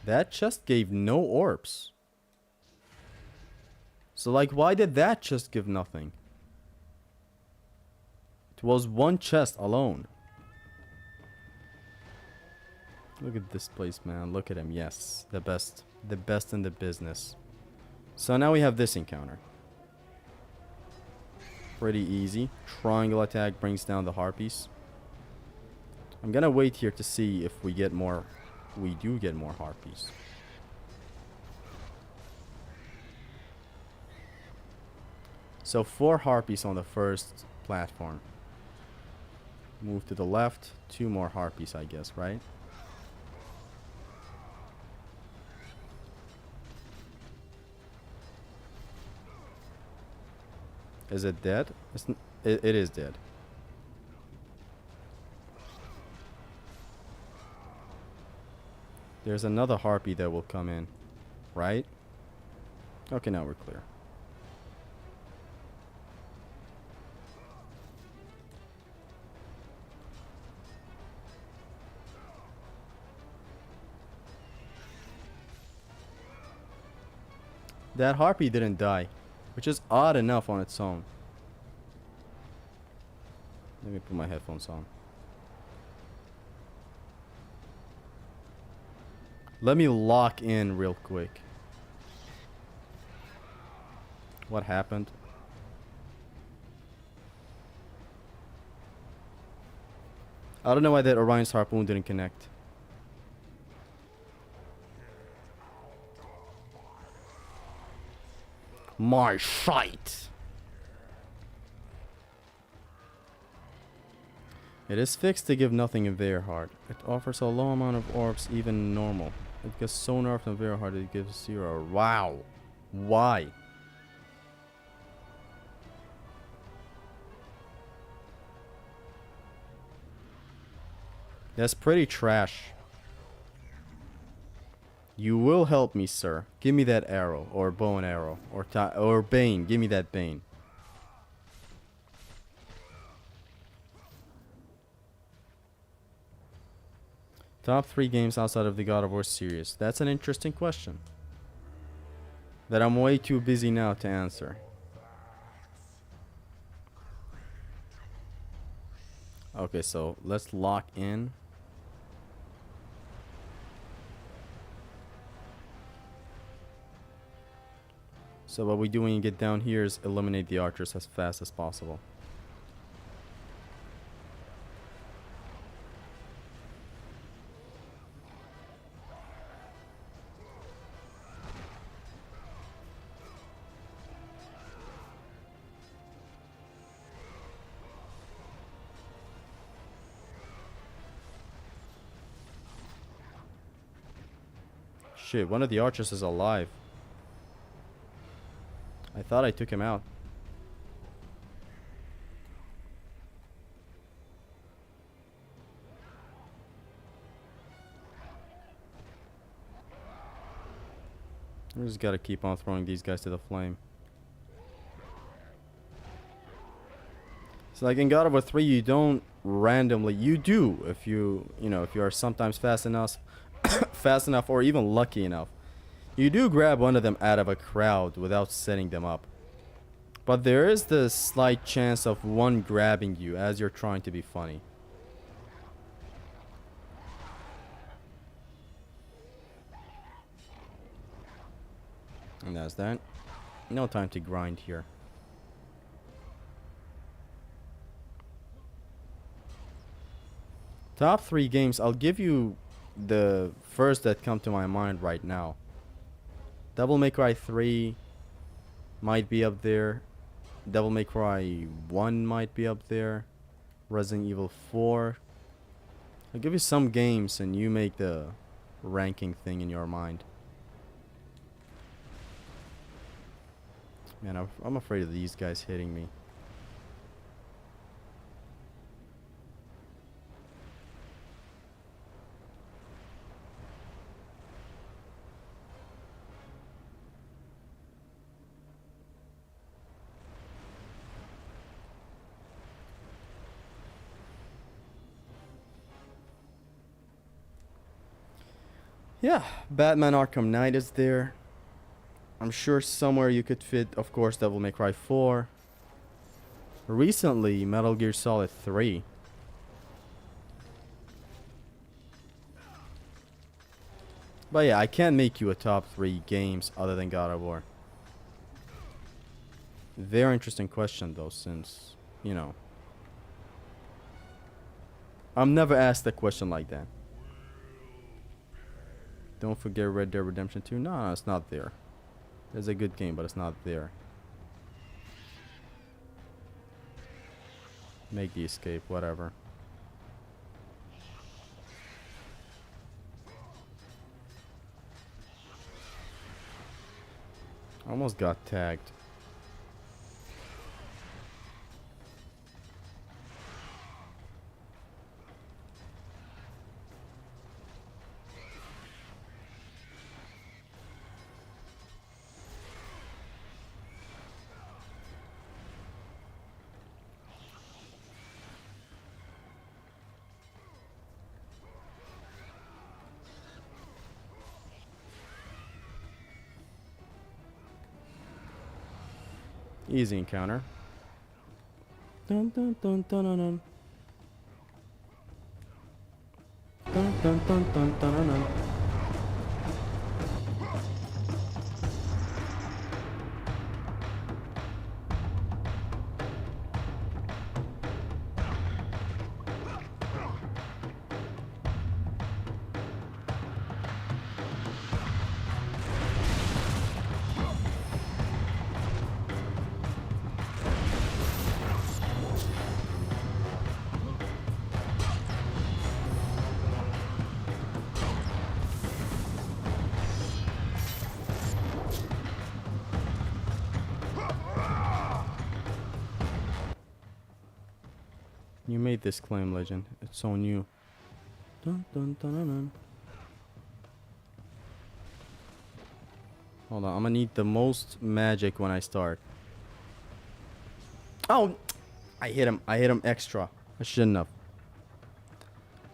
That chest gave no orbs. So like, why did that chest give nothing? It was one chest alone. Look at this place, man. Look at him. Yes, the best. The best in the business. So now we have this encounter. Pretty easy. Triangle attack brings down the harpies. I'm gonna wait here to see if we get more. We do get more harpies. So 4 harpies on the first platform. Move to the left. 2 more harpies, I guess, right? Is it dead? It is dead. There's another harpy that will come in, right? Okay, now we're clear. That harpy didn't die, which is odd enough on its own. Let me put my headphones on. Let me lock in real quick. What happened? I don't know why that Orion's Harpoon didn't connect. My shite! It is fixed to give nothing in Veilheart. It offers a low amount of orbs, even normal. It gets so nerfed in Veilheart it gives 0. Wow. Why? That's pretty trash. You will help me, sir. Give me that arrow, or bow and arrow, or bane. Give me that bane. Top 3 games outside of the God of War series. That's an interesting question that I'm way too busy now to answer. Okay, so let's lock in. So what we do when you get down here is eliminate the archers as fast as possible. Shit, one of the archers is alive. I thought I took him out. We just gotta keep on throwing these guys to the flame. So like in God of War 3, you don't randomly, you do if you know, if you are sometimes fast enough, fast enough or even lucky enough. You do grab one of them out of a crowd without setting them up. But there is the slight chance of one grabbing you as you're trying to be funny. And that's that. No time to grind here. Top 3 games, I'll give you the first that come to my mind right now. Devil May Cry 3 might be up there. Devil May Cry 1 might be up there. Resident Evil 4. I'll give you some games and you make the ranking thing in your mind. Man, I'm afraid of these guys hitting me. Yeah, Batman Arkham Knight is there. I'm sure somewhere you could fit, of course, Devil May Cry 4. Recently, Metal Gear Solid 3. But yeah, I can't make you a top 3 games other than God of War. Very interesting question though, since, you know, I'm never asked a question like that. Don't forget Red Dead Redemption 2. No, it's not there. It's a good game, but it's not there. Make the escape, whatever. Almost got tagged. Easy encounter. Dun dun dun dun dun dun. Dun dun dun dun dun dun dun. You made this claim, legend. It's on you. Dun dun dun dun dun. Hold on, I'm gonna need the most magic when I start. Oh, I hit him. I hit him extra. I shouldn't have.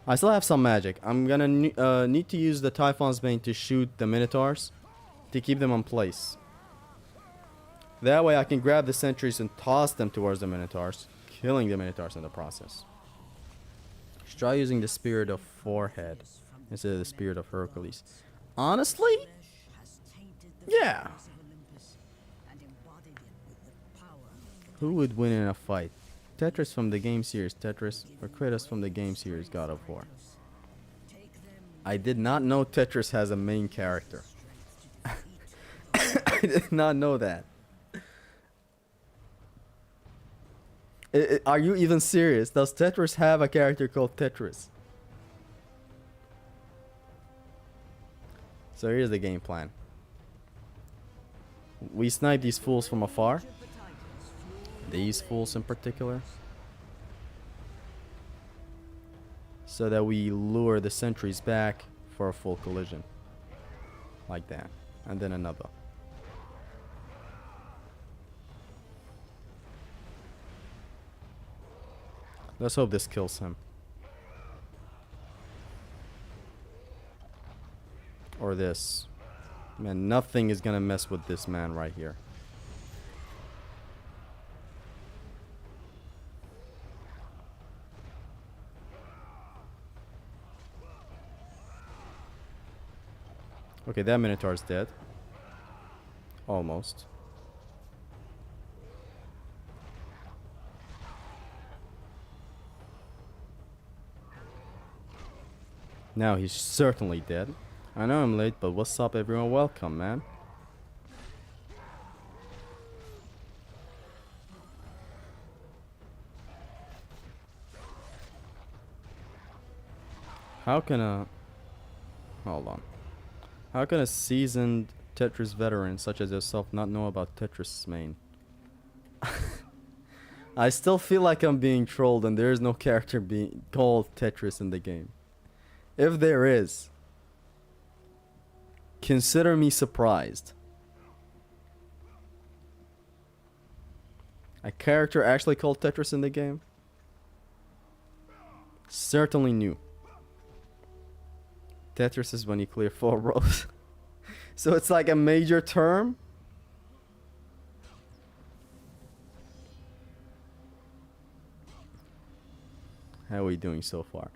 I still have some magic. I'm gonna need to use the Typhon's Bane to shoot the Minotaurs to keep them in place. That way I can grab the sentries and toss them towards the Minotaurs, killing the Minotaurs in the process. Should try using the Spirit of Forehead instead of the Spirit of Hercules. Honestly? Yeah. Who would win in a fight? Tetris from the game series Tetris or Kratos from the game series God of War? I did not know Tetris has a main character. I did not know that. Are you even serious? Does Tetris have a character called Tetris? So here's the game plan. We snipe these fools from afar. These fools in particular. So that we lure the sentries back for a full collision. Like that. And then another. Let's hope this kills him. Or this. Man, nothing is gonna mess with this man right here. Okay, that Minotaur's dead. Almost. Now he's certainly dead. I know I'm late, but what's up everyone? Welcome, man. How can a... Hold on. How can a seasoned Tetris veteran such as yourself not know about Tetris main? I still feel like I'm being trolled and there is no character being called Tetris in the game. If there is, consider me surprised. A character actually called Tetris in the game? Certainly new. Tetris is when you clear 4 rows. So it's like a major term? How are we doing so far?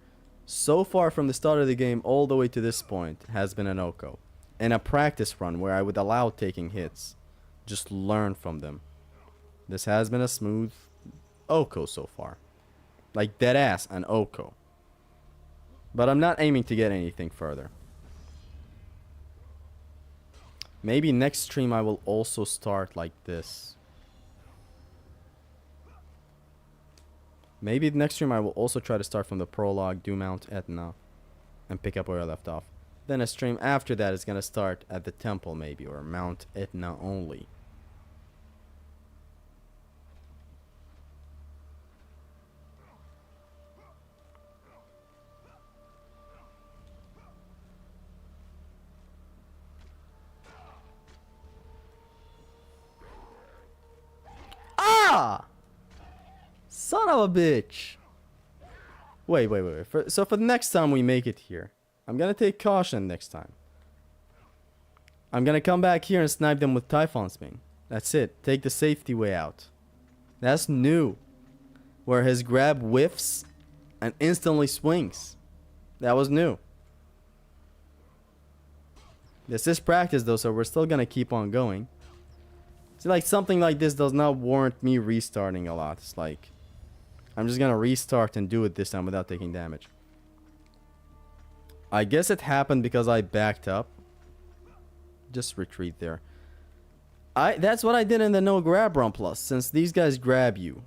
So far from the start of the game all the way to this point has been an Oko. In a practice run where I would allow taking hits. Just learn from them. This has been a smooth Oko so far. Like deadass an Oko. But I'm not aiming to get anything further. Maybe next stream I will also start like this. Maybe next stream I will also try to start from the prologue, do Mount Etna, and pick up where I left off. Then a stream after that is gonna start at the temple maybe, or Mount Etna only. Ah! Son of a bitch. Wait. So for the next time we make it here, I'm gonna take caution next time. I'm gonna come back here and snipe them with Typhon's Bane. That's it. Take the safety way out. That's new. Where his grab whiffs and instantly swings. That was new. This is practice though, so we're still gonna keep on going. See, like something like this does not warrant me restarting a lot. It's like I'm just gonna restart and do it this time without taking damage. I guess it happened because I backed up. Just retreat there. That's what I did in the no grab run plus, since these guys grab you.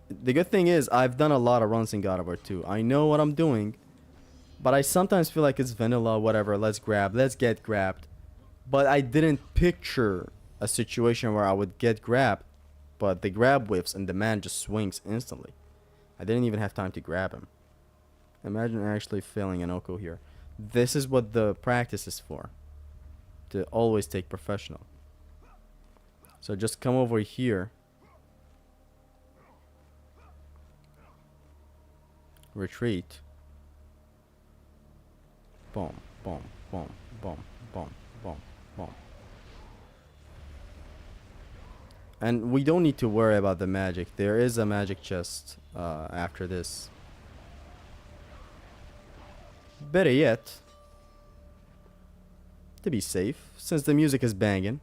The good thing is I've done a lot of runs in God of War 2. I know what I'm doing, but I sometimes feel like it's vanilla, whatever, let's get grabbed. But I didn't picture a situation where I would get grabbed, but the grab whiffs and the man just swings instantly. I didn't even have time to grab him. Imagine actually failing an Oko here. This is what the practice is for. to always take professional. So just come over here. Retreat. Boom, boom, boom, boom, boom, boom, boom. And we don't need to worry about the magic. There is a magic chest after this. Better yet, to be safe, since the music is banging.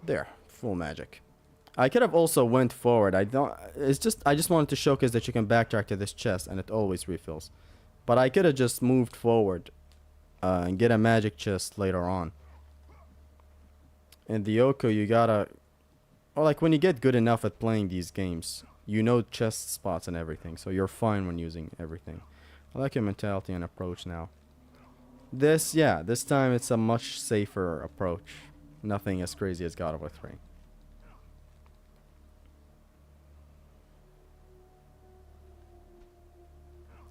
There, full magic. I could have also went forward. I just wanted to showcase that you can backtrack to this chest and it always refills. But I could have just moved forward and get a magic chest later on. In the Oko, you gotta, or like when you get good enough at playing these games, you know chest spots and everything, so you're fine when using everything. I like your mentality and approach now. This time it's a much safer approach. Nothing as crazy as God of War 3.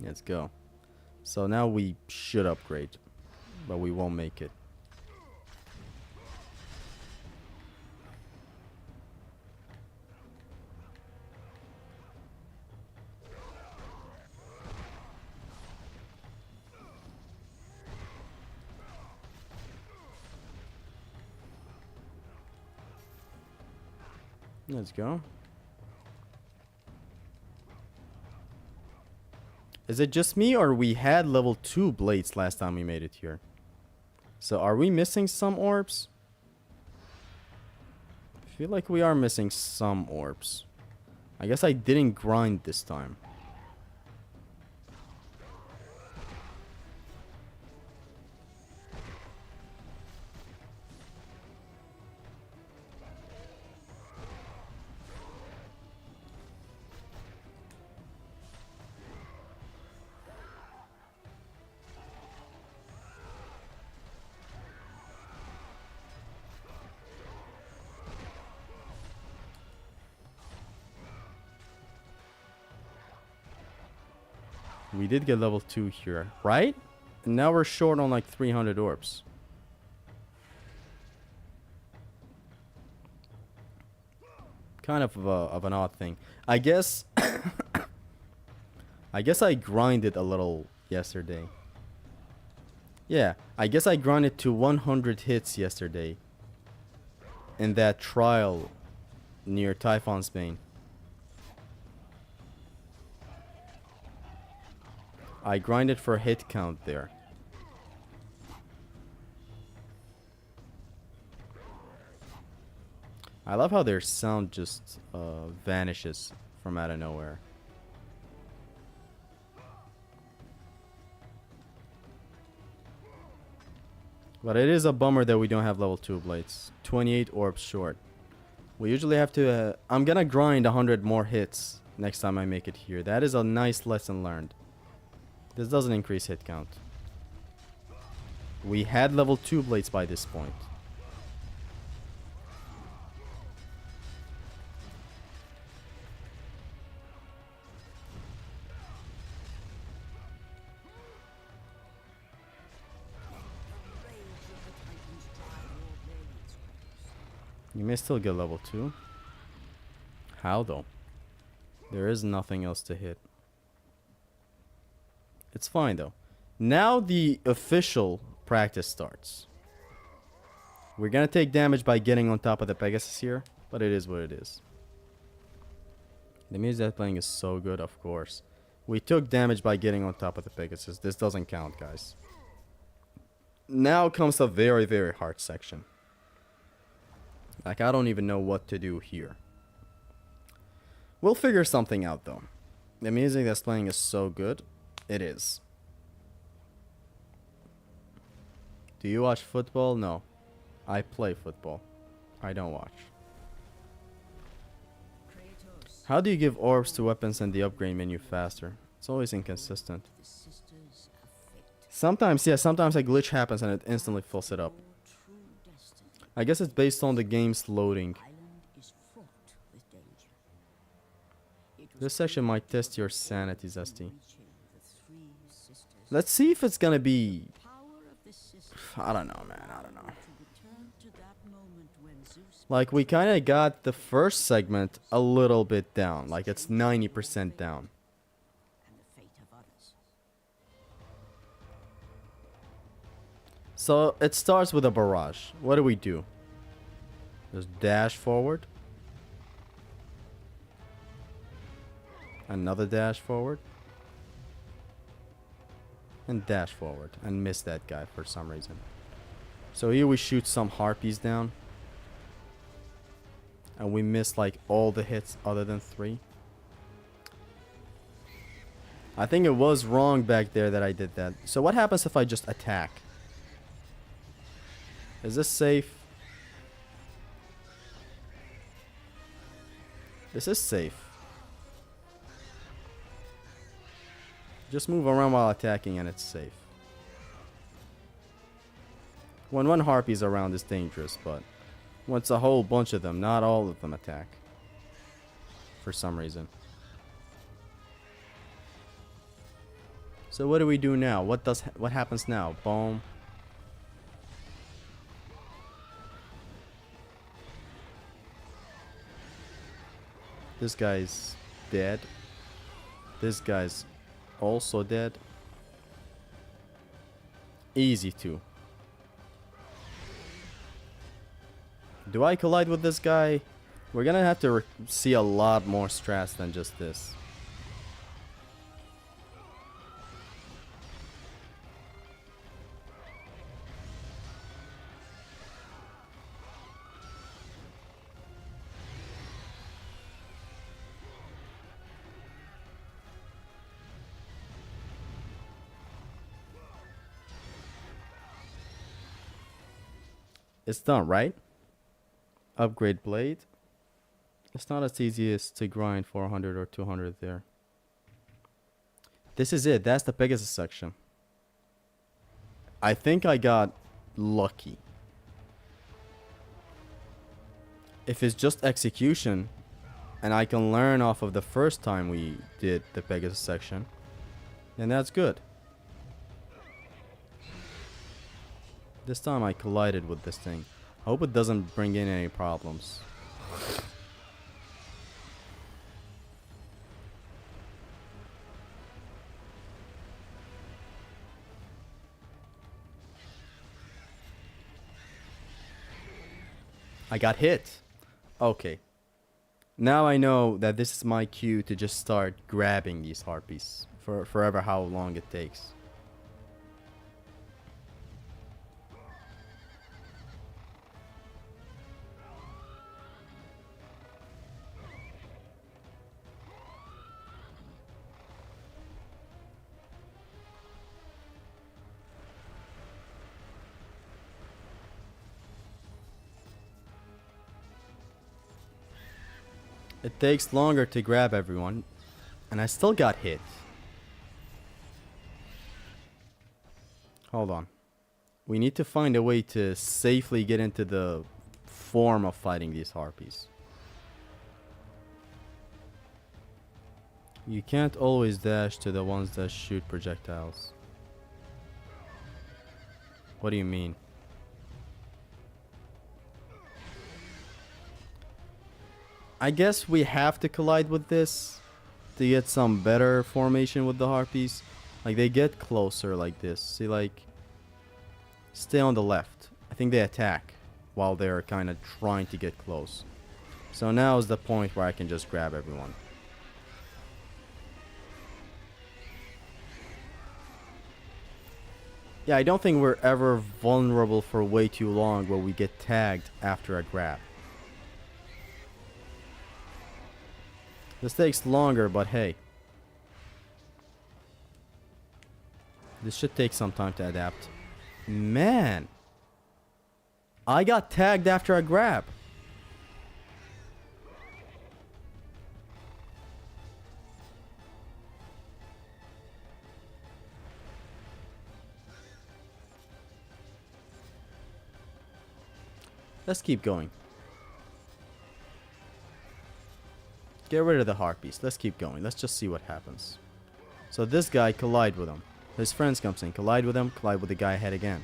Let's go. So now we should upgrade, but we won't make it. Let's go. Is it just me or we had level 2 blades last time we made it here? So are we missing some orbs? I feel like we are missing some orbs. I guess I didn't grind this time. We did get level 2 here, right? And now we're short on like 300 orbs. Kind of an odd thing. I guess I guess I grinded a little yesterday. Yeah, I guess I grinded to 100 hits yesterday in that trial near Typhon, Spain. I grinded for hit count there. I love how their sound just vanishes from out of nowhere. But it is a bummer that we don't have level 2 blades. 28 orbs short. We usually have to... I'm gonna grind 100 more hits next time I make it here. That is a nice lesson learned. This doesn't increase hit count. We had level 2 blades by this point. You may still get level 2. How though? There is nothing else to hit. It's fine though. Now the official practice starts. We're gonna take damage by getting on top of the Pegasus here, but it is what it is. The music they're playing is so good, of course. We took damage by getting on top of the Pegasus. This doesn't count, guys. Now comes a very, very hard section. Like, I don't even know what to do here. We'll figure something out, though. The music that's playing is so good. It is. Do you watch football? No. I play football. I don't watch. How do you give orbs to weapons in the upgrade menu faster? It's always inconsistent. Sometimes, yeah, sometimes a glitch happens and it instantly fills it up. I guess it's based on the game's loading. This section might test your sanity, Zesty. Let's see if it's gonna be... I don't know, man. I don't know. Like, we kind of got the first segment a little bit down. Like, it's 90% down. So, it starts with a barrage. What do we do? Just dash forward. Another dash forward. And dash forward. And miss that guy for some reason. So here we shoot some harpies down. And we miss like all the hits other than 3. I think it was wrong back there that I did that. So what happens if I just attack? Is this safe? This is safe. Just move around while attacking and it's safe. When one harpy is around, it's dangerous, but once a whole bunch of them, not all of them attack. For some reason. So what do we do now? What happens now? Boom. This guy's dead. This guy's also dead. Easy too. Do I collide with this guy? We're gonna have to see a lot more strats than just this. It's done, right? Upgrade blade. It's not as easy as to grind 400 or 200 there. This is it. That's the Pegasus section. I think I got lucky. If it's just execution, and I can learn off of the first time we did the Pegasus section, then that's good. This time I collided with this thing. I hope it doesn't bring in any problems. I got hit. Okay. Now I know that this is my cue to just start grabbing these harpies for forever how long it takes. It takes longer to grab everyone, and I still got hit. Hold on. We need to find a way to safely get into the form of fighting these harpies. You can't always dash to the ones that shoot projectiles. What do you mean? I guess we have to collide with this to get some better formation with the harpies. Like, they get closer like this. See, like, stay on the left. I think they attack while they're kind of trying to get close. So now is the point where I can just grab everyone. Yeah, I don't think we're ever vulnerable for way too long where we get tagged after a grab. This takes longer, but hey. This should take some time to adapt. Man! I got tagged after a grab. Let's keep going. Get rid of the harpies. Let's keep going. Let's just see what happens. So this guy collide with him. His friends comes in. Collide with him. Collide with the guy ahead again.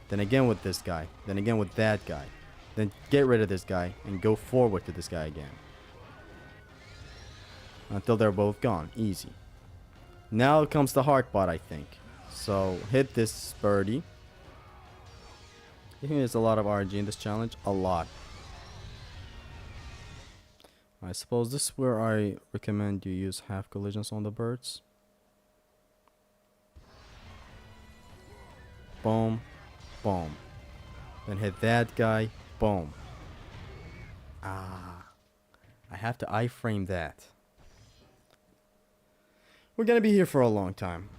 Then again with this guy. Then again with that guy. Then get rid of this guy and go forward to this guy again. Until they're both gone. Easy. Now comes the heart bot, I think. So hit this birdie. I think there's a lot of RNG in this challenge. A lot. I suppose this is where I recommend you use half collisions on the birds. Boom. Boom. Then hit that guy. Boom. Ah. I have to iframe that. We're gonna be here for a long time.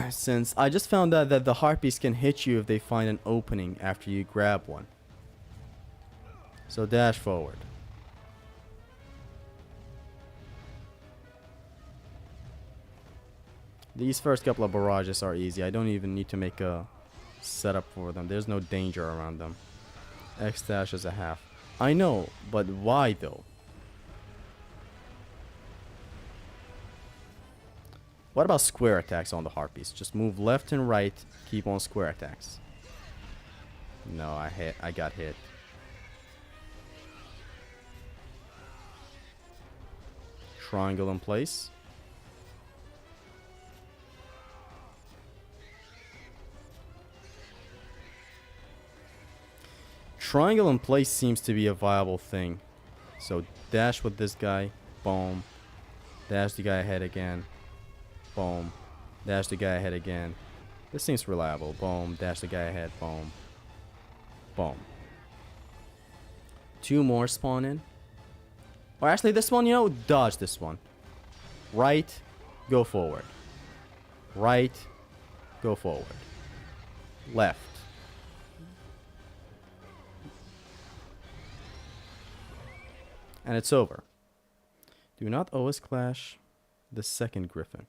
Since I just found out that the harpies can hit you if they find an opening after you grab one. So dash forward. These first couple of barrages are easy. I don't even need to make a setup for them. There's no danger around them. X dash is a half. I know, but why though? What about square attacks on the harpies? Just move left and right, keep on square attacks. No, I got hit. Triangle in place. Triangle in place seems to be a viable thing. So dash with this guy, boom. Dash the guy ahead again. Boom. Dash the guy ahead again. This seems reliable. Boom. Dash the guy ahead. Boom. Boom. Two more spawn in. Or actually this one, you know, dodge this one. Right. Go forward. Right. Go forward. Left. And it's over. Do not always clash the second griffin.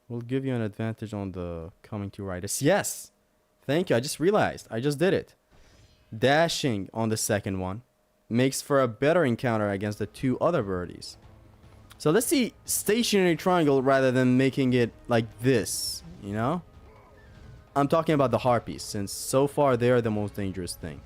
We'll give you an advantage on the coming to Riders. Yes! Thank you. I just realized. I just did it. Dashing on the second one makes for a better encounter against the two other birdies. So let's see stationary triangle rather than making it like this, you know? I'm talking about the harpies, since so far they are the most dangerous thing.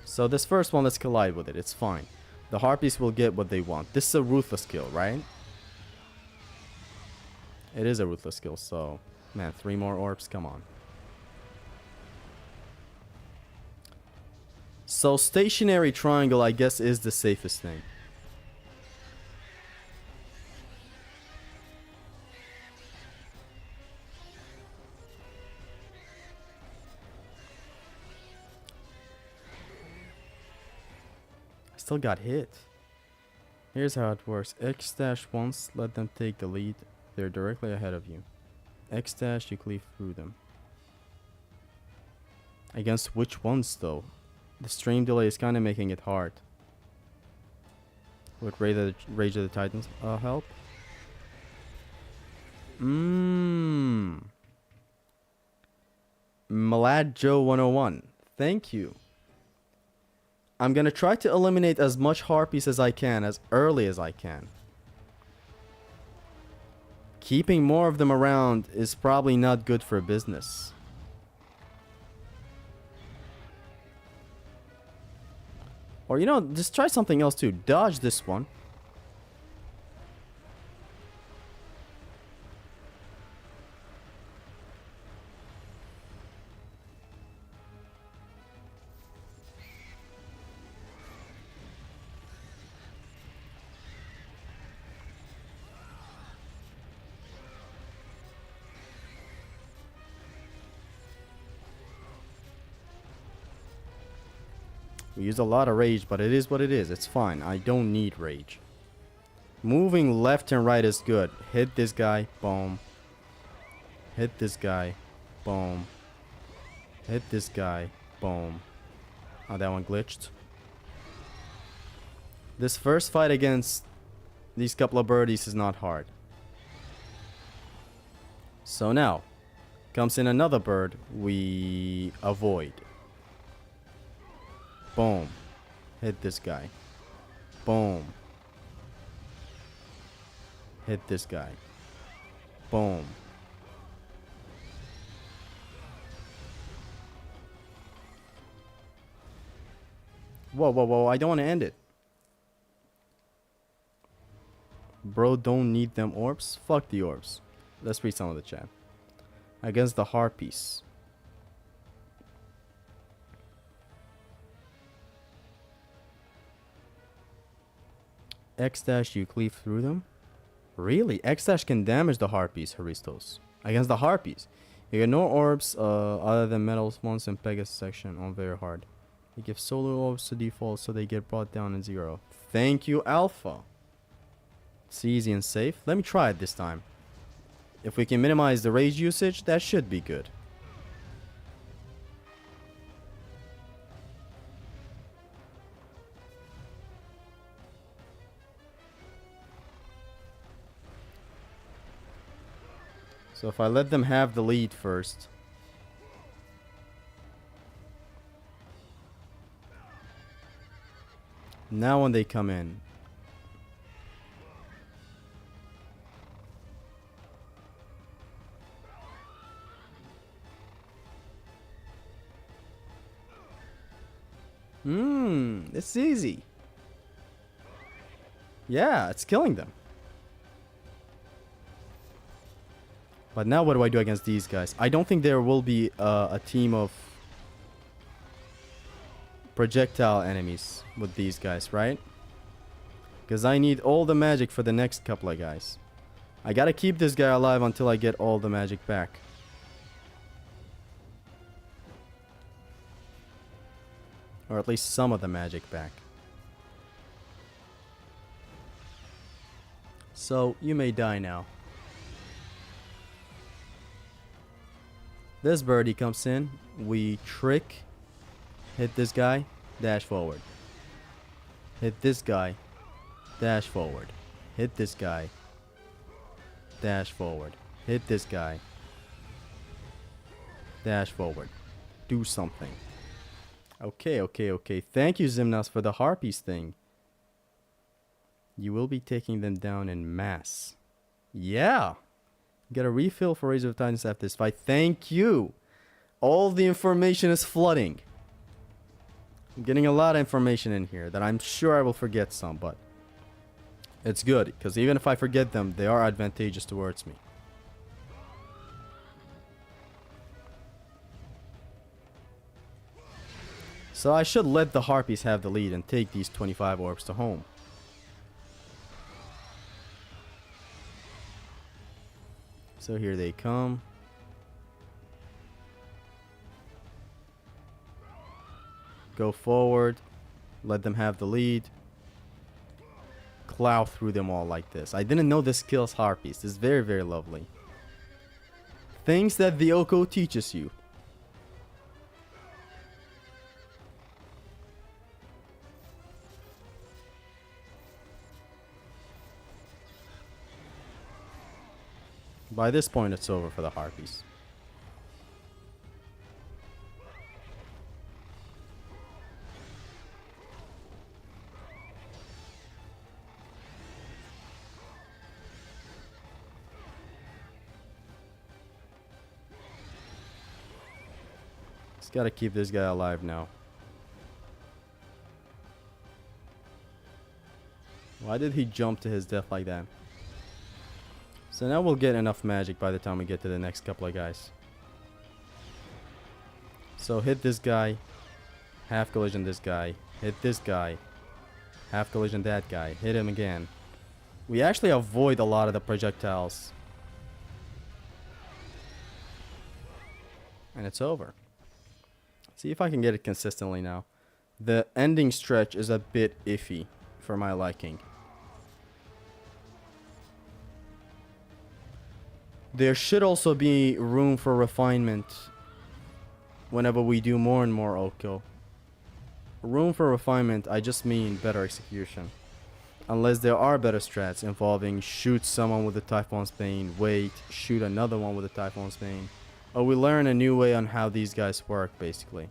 So this first one, let's collide with it. It's fine. The harpies will get what they want. This is a ruthless kill, right? It is a ruthless kill, so... Man, 3 more orbs, come on. So stationary triangle, I guess, is the safest thing. Still got hit. Here's how it works. X dash once, let them take the lead. They're directly ahead of you. X dash, you cleave through them. Against which ones though? The stream delay is kind of making it hard. Would Rage of the Titans help? Malad Joe 101. Thank you. I'm gonna try to eliminate as much harpies as I can as early as I can. Keeping more of them around is probably not good for business. Or you know, just try something else too. Dodge this one. We use a lot of rage, but it is what it is. It's fine. I don't need rage. Moving left and right is good. Hit this guy. Boom. Hit this guy. Boom. Hit this guy. Boom. Oh, that one glitched. This first fight against these couple of birdies is not hard. So now comes in another bird we avoid. Boom. Hit this guy. Boom. Hit this guy. Boom. Whoa, whoa, whoa. I don't want to end it. Bro, don't need them orbs. Fuck the orbs. Let's read some of the chat. Against the harpies. X dash, you cleave through them? Really? X dash can damage the harpies, Haristos. Against the harpies. You ignore orbs other than metals once in Pegasus section on very hard. You give solar orbs to default so they get brought down in 0. Thank you, Alpha. It's easy and safe. Let me try it this time. If we can minimize the rage usage, that should be good. So if I let them have the lead first. Now when they come in. It's easy. Yeah, it's killing them. But now what do I do against these guys? I don't think there will be a team of projectile enemies with these guys, right? Because I need all the magic for the next couple of guys. I gotta keep this guy alive until I get all the magic back. Or at least some of the magic back. So, you may die now. This birdie comes in. We trick. Hit this guy. Dash forward. Hit this guy. Dash forward. Hit this guy. Dash forward. Hit this guy. Dash forward. Do something. Okay, okay, okay. Thank you, Zimnas, for the harpies thing. You will be taking them down in mass. Yeah. Get a refill for Razor of Titans after this fight. Thank you. All the information is flooding. I'm getting a lot of information in here that I'm sure I will forget some, but it's good, because even if I forget them, they are advantageous towards me. So I should let the harpies have the lead and take these 25 orbs to home. So here they come. Go forward. Let them have the lead. Plow through them all like this. I didn't know this kills harpies. This is very, very lovely. Things that the Oko teaches you. By this point, it's over for the harpies. Just gotta keep this guy alive now. Why did he jump to his death like that? So now we'll get enough magic by the time we get to the next couple of guys. So hit this guy. Half collision this guy. Hit this guy. Half collision that guy. Hit him again. We actually avoid a lot of the projectiles. And it's over. See if I can get it consistently now. The ending stretch is a bit iffy for my liking. There should also be room for refinement whenever we do more and more Oko. Room for refinement, I just mean better execution. Unless there are better strats involving shoot someone with a Typhon's Bane, wait, shoot another one with a Typhon's Bane. Or we learn a new way on how these guys work, basically.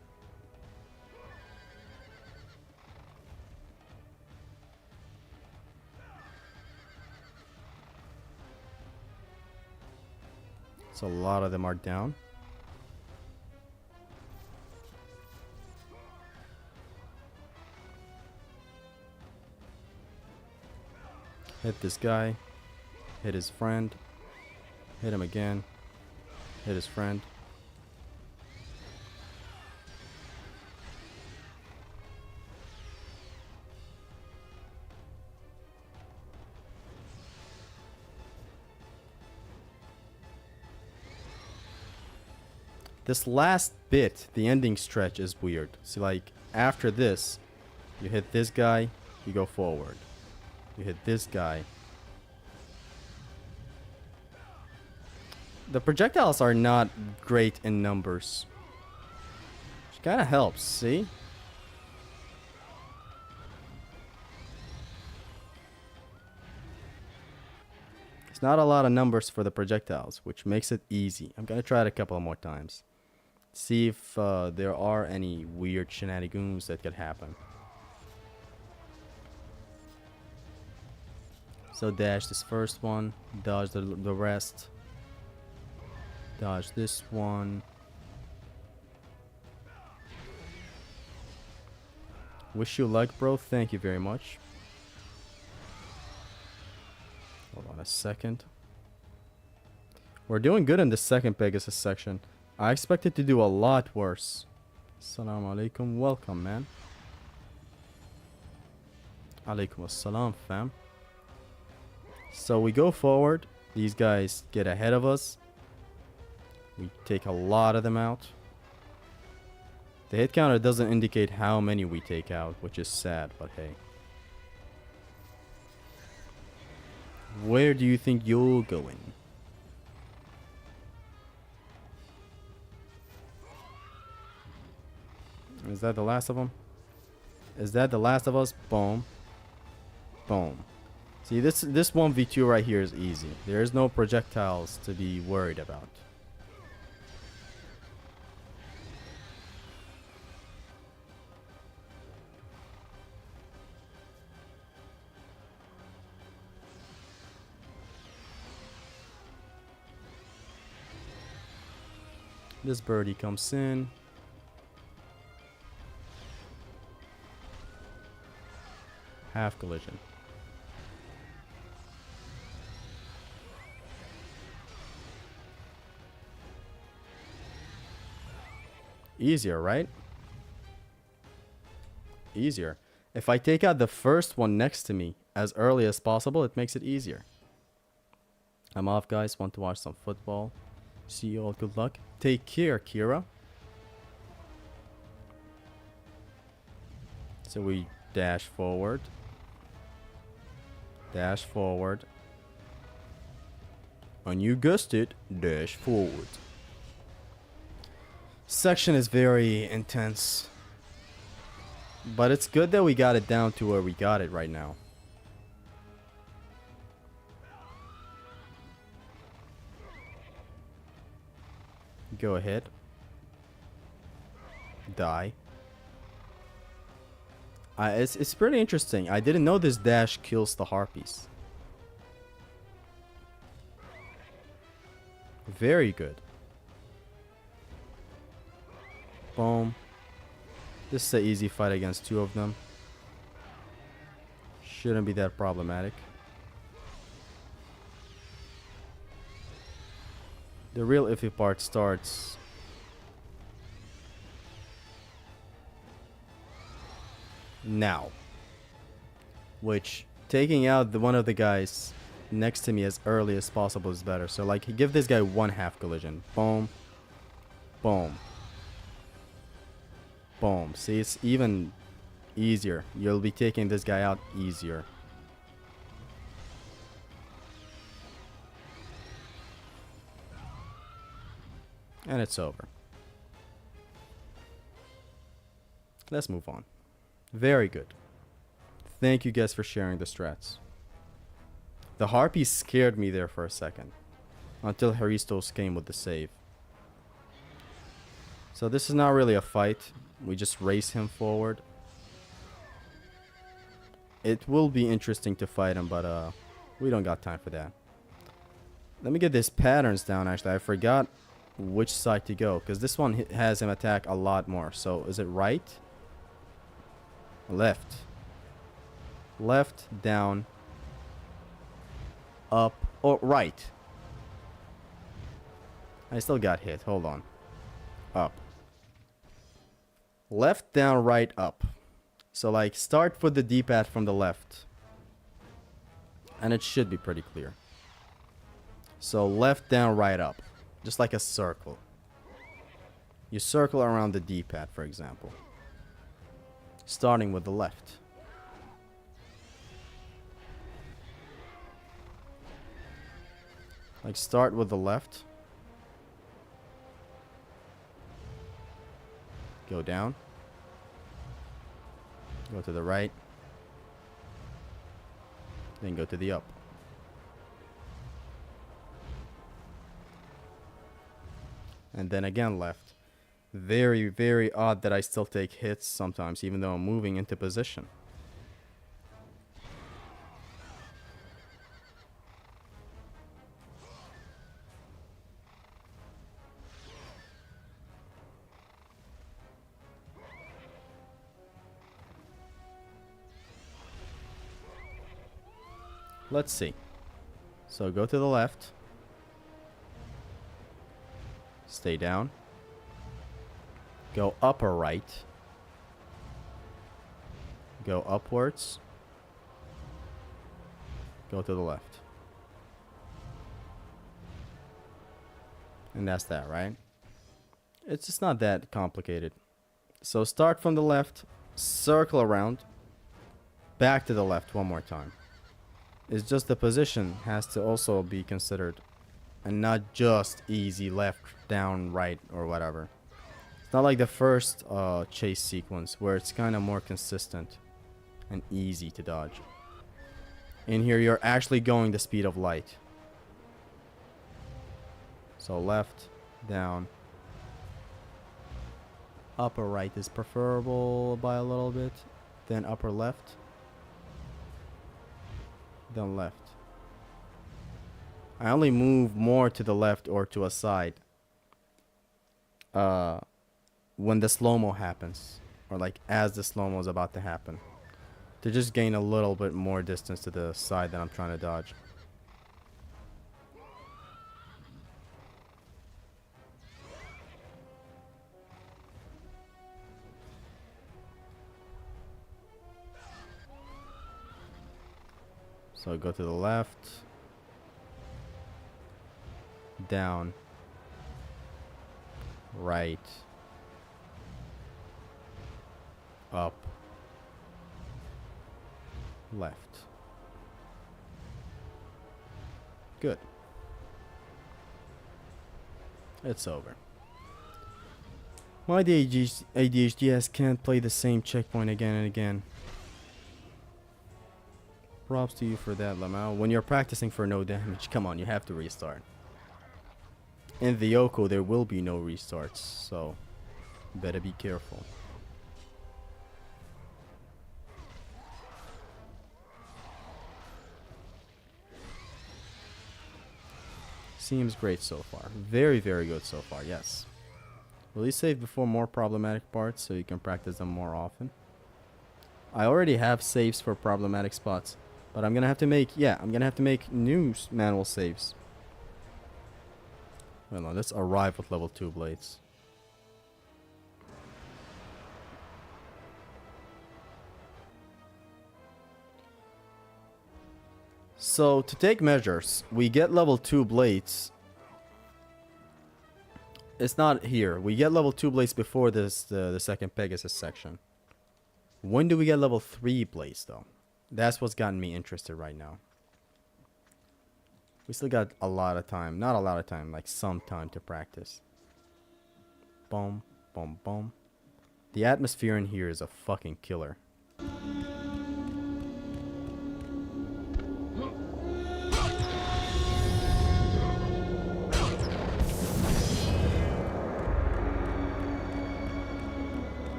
So a lot of them are down. Hit this guy. Hit his friend. Hit him again. Hit his friend. This last bit, the ending stretch, is weird. See, like, after this, you hit this guy, you go forward. You hit this guy. The projectiles are not great in numbers. Which kind of helps, see? It's not a lot of numbers for the projectiles, which makes it easy. I'm gonna try it a couple more times. See if there are any weird shenanigans that could happen. So dash this first one, dodge the rest. Dodge this one. Wish you luck, bro. Thank you very much. Hold on a second. We're doing good in the second Pegasus section. I expected to do a lot worse. Assalamu alaikum. Welcome, man. Alaikum assalam, fam. So we go forward. These guys get ahead of us. We take a lot of them out. The hit counter doesn't indicate how many we take out, which is sad, but hey. Where do you think you're going? Is that the last of them? Is that the last of us? Boom. Boom. See, this 1v2 right here is easy. There is no projectiles to be worried about. This birdie comes in. Half collision. Easier, right? Easier. If I take out the first one next to me as early as possible, it makes it easier. I'm off, guys. Want to watch some football. See you all. Good luck. Take care, Kira. So we dash forward. Dash forward. And you guessed it, dash forward. Section is very intense. But it's good that we got it down to where we got it right now. Go ahead. Die. It's pretty interesting. I didn't know this dash kills the harpies. Very good. Boom. This is an easy fight against two of them. Shouldn't be that problematic. The real iffy part starts now. Which, taking out one of the guys next to me as early as possible is better. So like, give this guy one half collision. Boom. Boom. Boom. See, it's even easier. You'll be taking this guy out easier. And it's over. Let's move on. Very good. Thank you guys for sharing the strats. The harpies scared me there for a second. Until Haristos came with the save. So this is not really a fight. We just race him forward. It will be interesting to fight him, but we don't got time for that. Let me get these patterns down, actually. I forgot which side to go, because this one has him attack a lot more. So, is it right? Left. Left, down, up, or right. I still got hit. Hold on. Up. Left, down, right, up. So, like, start with the D-pad from the left. And it should be pretty clear. So, left, down, right, up. Just like a circle. You circle around the D-pad, for example. Starting with the left. Like, start with the left. Go down. Go to the right. Then go to the up. And then again left. Very, very odd that I still take hits sometimes, even though I'm moving into position. Let's see. So go to the left. Stay down. Go up or right. Go upwards. Go to the left. And that's that, right? It's just not that complicated. So start from the left, circle around, back to the left one more time. It's just the position has to also be considered, and not just easy left, down, right, or whatever. It's not like the first chase sequence where it's kind of more consistent and easy to dodge. In here, you're actually going the speed of light. So left, down. Upper right is preferable by a little bit. Then upper left. Then left. I only move more to the left or to a side when the slow-mo happens, or like as the slow-mo is about to happen, to just gain a little bit more distance to the side that I'm trying to dodge. So go to the left, down, right, up, left. Good. It's over. Why the ADHD can't play the same checkpoint again and again? Props to you for that, Lamau. When you're practicing for no damage, come on, you have to restart. In the Yoko, there will be no restarts, so better be careful. Seems great so far. Very, very good so far, yes. Will you save before more problematic parts so you can practice them more often? I already have saves for problematic spots, but I'm gonna have to make, I'm gonna have to make new manual saves. Well, no, let's arrive with level 2 blades. So, to take measures, we get level 2 blades. It's not here. We get level 2 blades before this, the second Pegasus section. When do we get level 3 blades, though? That's what's gotten me interested right now. We still got a lot of time. Not a lot of time, like some time to practice. Boom, boom, boom. The atmosphere in here is a fucking killer.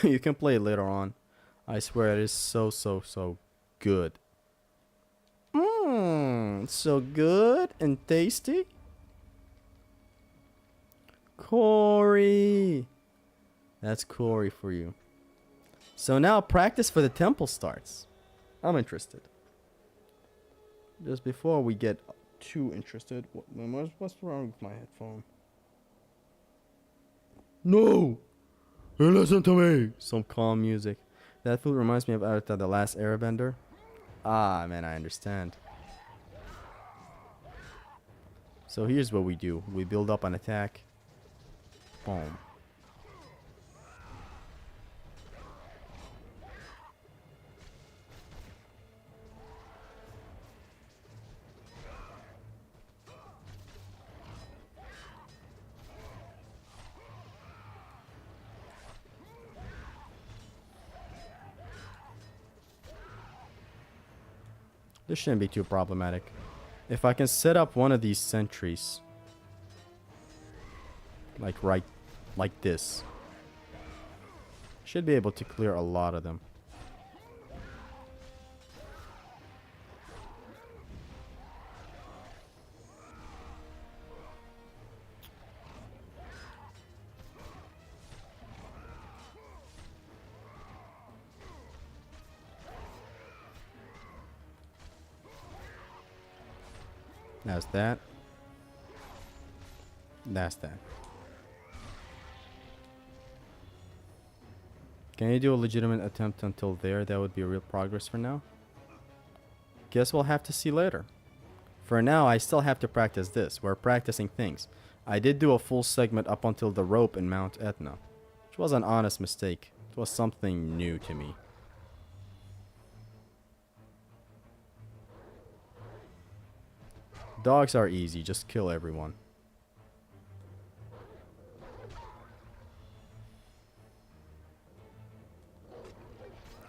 You can play it later on. I swear it is so, so, so good. Mmm, so good and tasty. Corey. That's Corey for you. So now practice for the temple starts. I'm interested. Just before we get too interested, what's wrong with my headphone? No! Hey, listen to me! Some calm music. That food reminds me of Avatar: The Last Airbender. Ah, man, I understand. So here's what we do. We build up an attack. Boom. This shouldn't be too problematic. If I can set up one of these sentries, like right, like this, should be able to clear a lot of them. That's that. That's that. Can you do a legitimate attempt until there? That would be a real progress for now. Guess we'll have to see later. For now, I still have to practice this. We're practicing things. I did do a full segment up until the rope in Mount Etna, which was an honest mistake. It was something new to me. Dogs are easy, just kill everyone.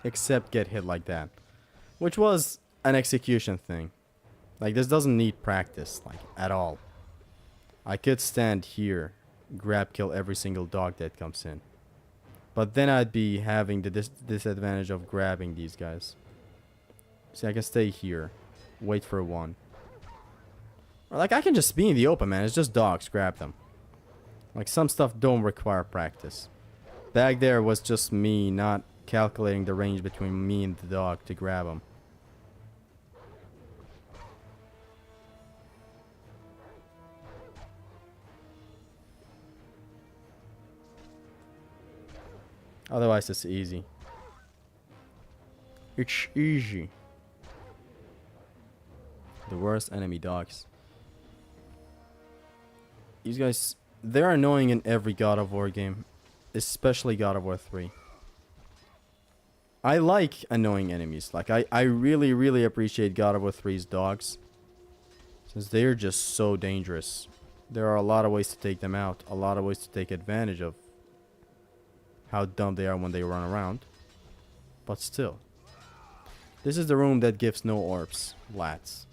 Except get hit like that. Which was an execution thing. Like, this doesn't need practice, like, at all. I could stand here, grab kill every single dog that comes in. But then I'd be having the disadvantage of grabbing these guys. See, I can stay here, wait for one. Or like, I can just be in the open, man. It's just dogs, grab them. Like, some stuff don't require practice. Back there was just me not calculating the range between me and the dog to grab him. Otherwise, it's easy. It's easy. The worst enemy dogs. These guys, they're annoying in every God of War game. Especially God of War 3. I like annoying enemies. Like, I really, really appreciate God of War 3's dogs. Since they're just so dangerous. There are a lot of ways to take them out. A lot of ways to take advantage of how dumb they are when they run around. But still. This is the room that gives no orbs, lads.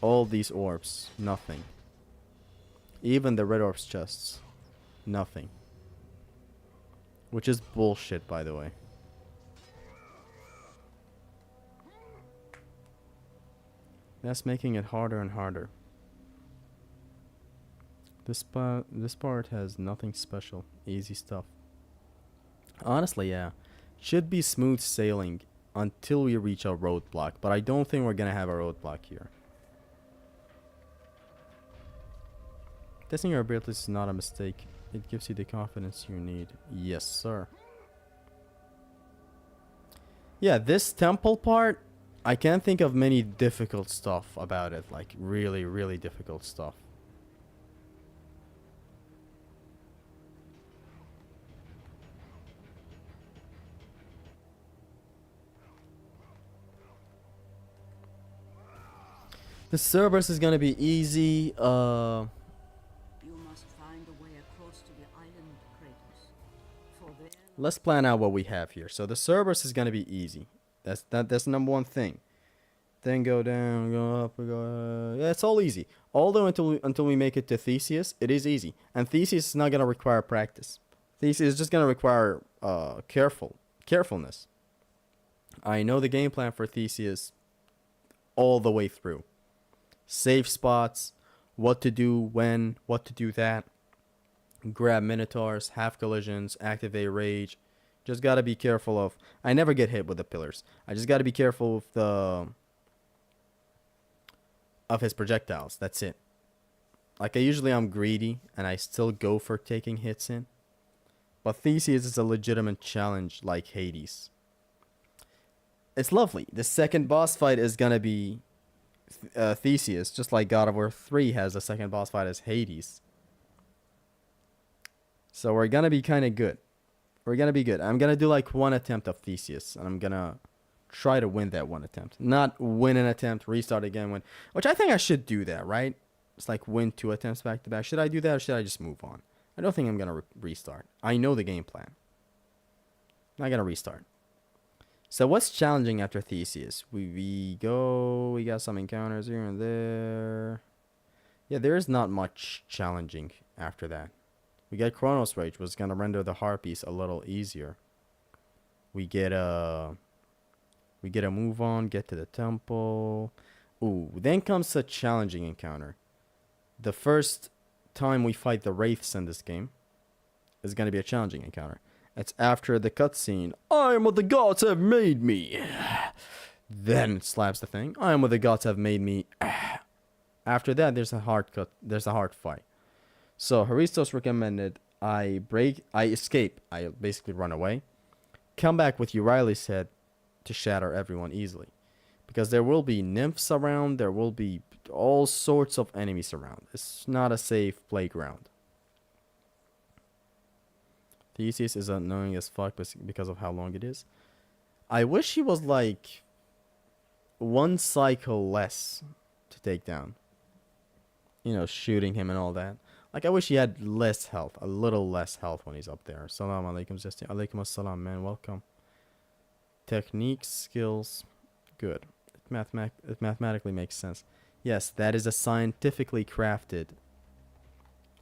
All these orbs, nothing. Even the red orbs chests, nothing. Which is bullshit, by the way. That's making it harder and harder. This part has nothing special. Easy stuff. Honestly, yeah. Should be smooth sailing until we reach a roadblock. But I don't think we're gonna have a roadblock here. Testing your abilities is not a mistake. It gives you the confidence you need. Yes, sir. Yeah, this temple part, I can't think of many difficult stuff about it. Like, really, really difficult stuff. The Cerberus is gonna be easy. Let's plan out what we have here. So the Cerberus is gonna be easy. That's number one thing. Then go down, go up, go. Yeah, it's all easy. Although until we make it to Theseus, it is easy. And Theseus is not gonna require practice. Theseus is just gonna require carefulness. I know the game plan for Theseus all the way through. Safe spots, what to do when, what to do that. Grab Minotaurs, half collisions, activate rage. Just gotta be careful of. I never get hit with the pillars. I just gotta be careful with the of his projectiles. That's it. Like I'm greedy and I still go for taking hits in. But Theseus is a legitimate challenge like Hades. It's lovely. The second boss fight is gonna be Theseus, just like God of War 3 has the second boss fight as Hades. So we're gonna be kind of good. We're gonna be good. I'm gonna do like one attempt of Theseus, and I'm gonna try to win that one attempt. Not win an attempt, restart again, win. Which I think I should do that, right? It's like win 2 attempts back to back. Should I do that or should I just move on? I don't think I'm gonna restart. I know the game plan. I'm not gonna restart. So what's challenging after Theseus? We got some encounters here and there. Yeah, there is not much challenging after that. We get Chronos Rage, which is gonna render the Harpies a little easier. We get a move on, get to the temple. Ooh, then comes a challenging encounter. The first time we fight the Wraiths in this game is gonna be a challenging encounter. It's after the cutscene. I am what the gods have made me. Then it slaps the thing. I am what the gods have made me. After that, there's a hard fight. So Haristos recommended I escape. I basically run away. Come back with Euryalus' head to shatter everyone easily. Because there will be nymphs around. There will be all sorts of enemies around. It's not a safe playground. Theseus is annoying as fuck because of how long it is. I wish he was like one cycle less to take down. You know, shooting him and all that. Like, I wish he had less health. A little less health when he's up there. Salam alaikum, Justin. Alaikum assalam, man. Welcome. Techniques, skills. Good. It mathematically makes sense. Yes, that is a scientifically crafted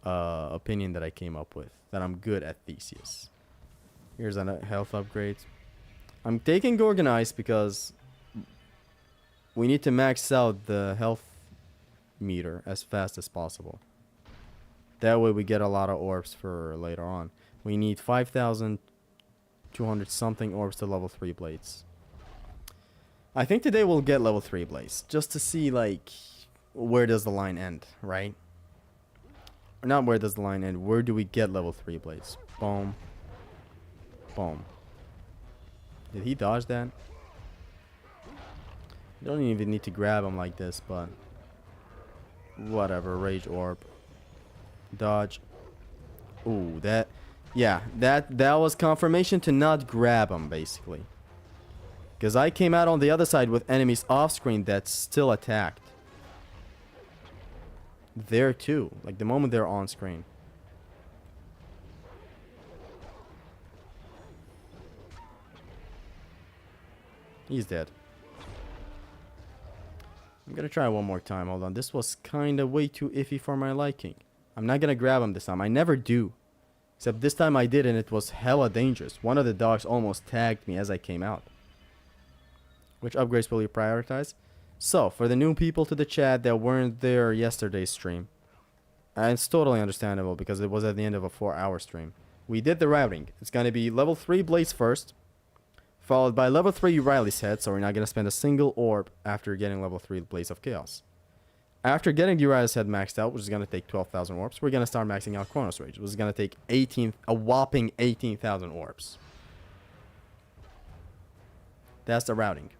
opinion that I came up with. That I'm good at Theseus. Here's a health upgrade. I'm taking Gorgonized because we need to max out the health meter as fast as possible. That way we get a lot of orbs for later on. We need 5,200 something orbs to level 3 blades. I think today we'll get level 3 blades. Just to see, like, where does the line end, right? Or not where does the line end. Where do we get level 3 blades? Boom. Boom. Did he dodge that? You don't even need to grab him like this, but... whatever. Rage orb. Dodge. Ooh, that... yeah, that was confirmation to not grab him, basically. Because I came out on the other side with enemies off-screen that still attacked. There too. Like, the moment they're on-screen. He's dead. I'm gonna try one more time. Hold on. This was kind of way too iffy for my liking. I'm not gonna grab him this time. I never do. Except this time I did, and it was hella dangerous. One of the dogs almost tagged me as I came out. Which upgrades will you prioritize? So, for the new people to the chat that weren't there yesterday's stream, and it's totally understandable because it was at the end of a 4-hour stream. We did the routing. It's going to be level 3 blades first, followed by level 3 Euryalus head, so we're not going to spend a single orb after getting level 3 Blades of Chaos. After getting Euryalus head maxed out, which is going to take 12,000 orbs, we're going to start maxing out Chronos Rage, which is going to take a whopping 18,000 orbs. That's the routing.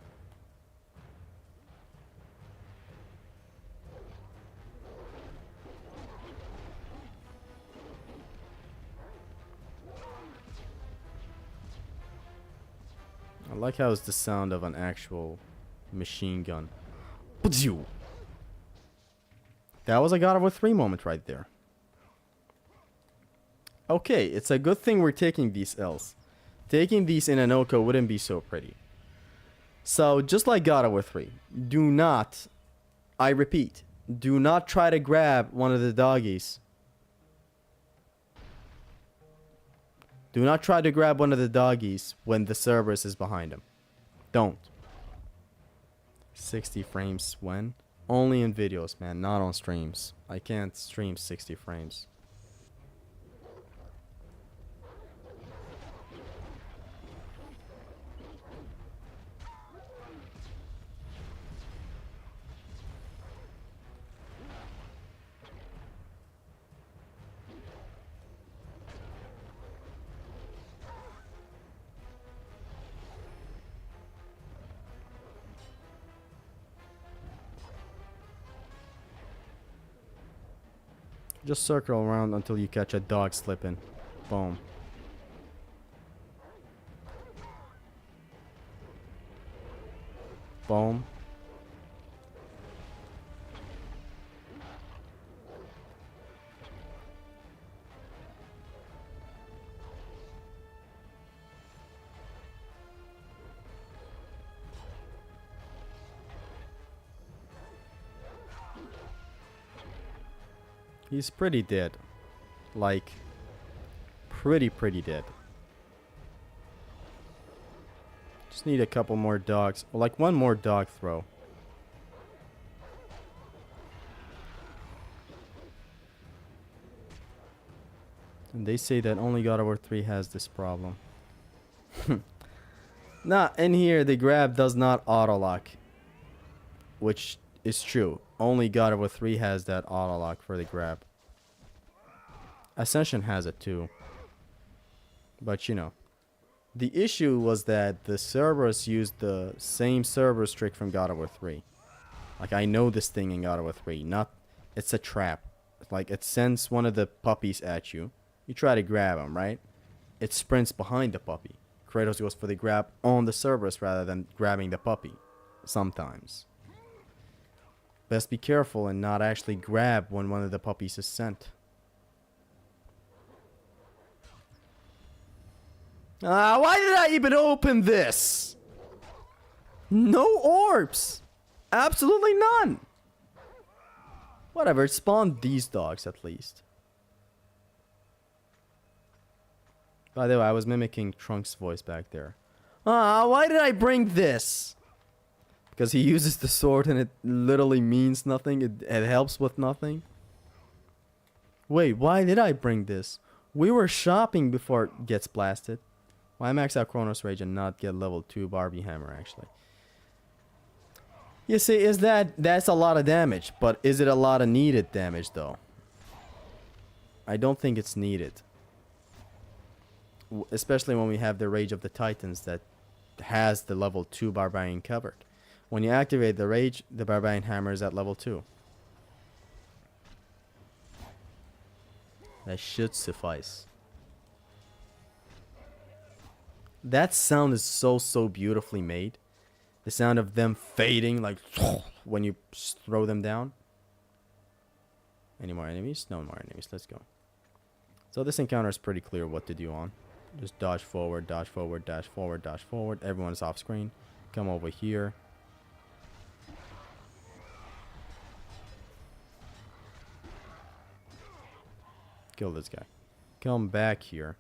I like how it's the sound of an actual machine gun. That was a God of War 3 moment right there. Okay, it's a good thing we're taking these L's. Taking these in an Oko wouldn't be so pretty. So, just like God of War 3, do not, I repeat, do not try to grab one of the doggies. Do not try to grab one of the doggies when the Cerberus is behind him. Don't. 60 frames when? Only in videos, man, not on streams. I can't stream 60 frames. Just circle around until you catch a dog slipping. Boom. Boom. He's pretty dead. Like, pretty dead. Just need a couple more dogs. Or like one more dog throw. And they say that only God of War 3 has this problem. Nah, in here the grab does not auto-lock. Which is true. Only God of War 3 has that auto-lock for the grab. Ascension has it too. But you know. The issue was that the Cerberus used the same Cerberus trick from God of War 3. Like, I know this thing in God of War 3. Not, it's a trap. Like, it sends one of the puppies at you. You try to grab him, right? It sprints behind the puppy. Kratos goes for the grab on the Cerberus rather than grabbing the puppy. Sometimes. Best be careful and not actually grab when one of the puppies is sent. Why did I even open this? No orbs. Absolutely none. Whatever, it spawned these dogs at least. By the way, I was mimicking Trunk's voice back there. Why did I bring this? Because he uses the sword and it literally means nothing. It helps with nothing. Wait, why did I bring this? We were shopping before it gets blasted. Why max out Chronos Rage and not get level 2 Barbie Hammer, actually? You see, that's a lot of damage, but is it a lot of needed damage, though? I don't think it's needed. Especially when we have the Rage of the Titans that has the level 2 Barbarian covered. When you activate the Rage, the Barbarian Hammer is at level 2. That should suffice. That sound is so beautifully made. The sound of them fading, like, when you throw them down. Any more enemies? No more enemies. Let's go. So this encounter is pretty clear what to do on. Just dodge forward, dodge forward, dash forward, dash forward. Everyone's off screen. Come over here. Kill this guy. Come back here.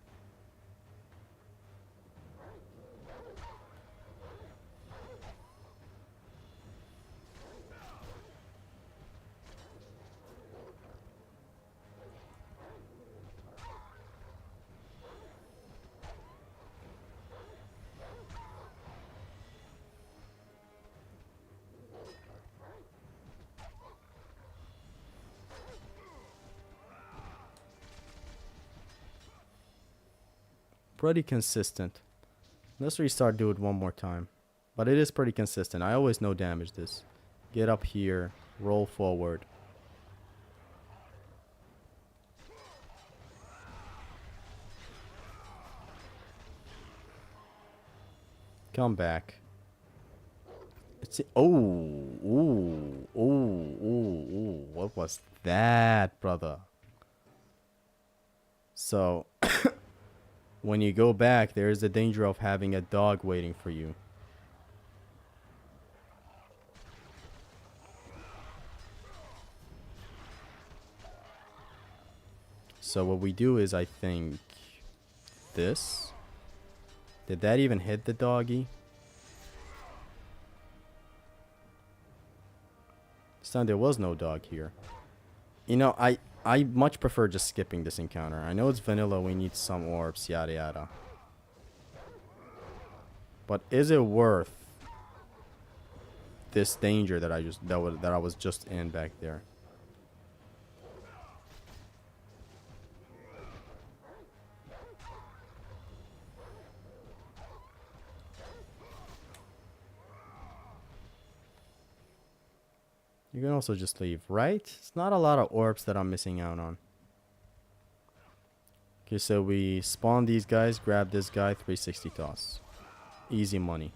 Pretty consistent. Let's restart, do it one more time. But it is pretty consistent. I always no damage this. Get up here, roll forward. Come back. It's ooh. What was that, brother? So when you go back, there is the danger of having a dog waiting for you. So what we do is, I think, this. Did that even hit the doggy? This time there was no dog here. You know, I much prefer just skipping this encounter. I know it's vanilla, we need some orbs, yada yada. But is it worth this danger that I was just in back there? You can also just leave, right? It's not a lot of orbs that I'm missing out on. Okay, so we spawn these guys, grab this guy, 360 toss. Easy money.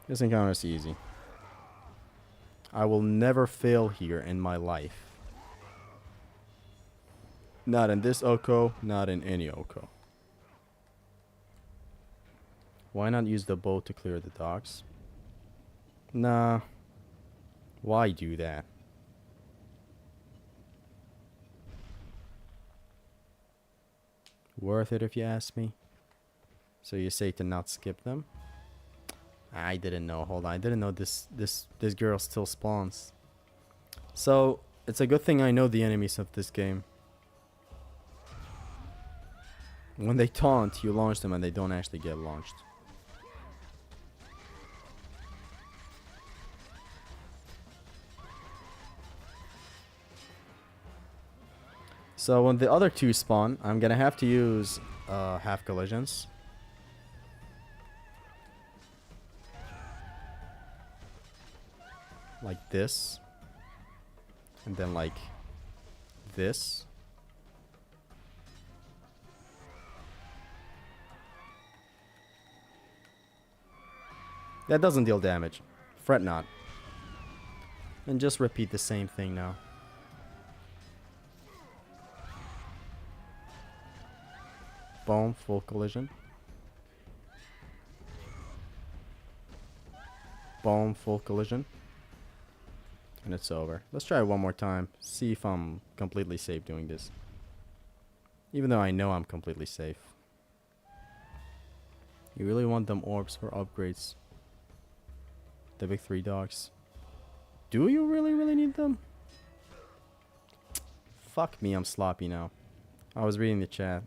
This encounter is easy. I will never fail here in my life. Not in this Oko, not in any Oko. Why not use the boat to clear the docks? Nah. Why do that? Worth it if you ask me. So you say to not skip them? I didn't know. Hold on. I didn't know this girl still spawns. So it's a good thing I know the enemies of this game. When they taunt, you launch them and they don't actually get launched. So when the other two spawn, I'm gonna have to use half collisions. Like this. And then like this. That doesn't deal damage. Fret not. And just repeat the same thing now. Boom, full collision. Boom, full collision. And it's over. Let's try it one more time. See if I'm completely safe doing this. Even though I know I'm completely safe. You really want them orbs for upgrades? The big 3 dogs. Do you really need them? Fuck me, I'm sloppy now. I was reading the chat.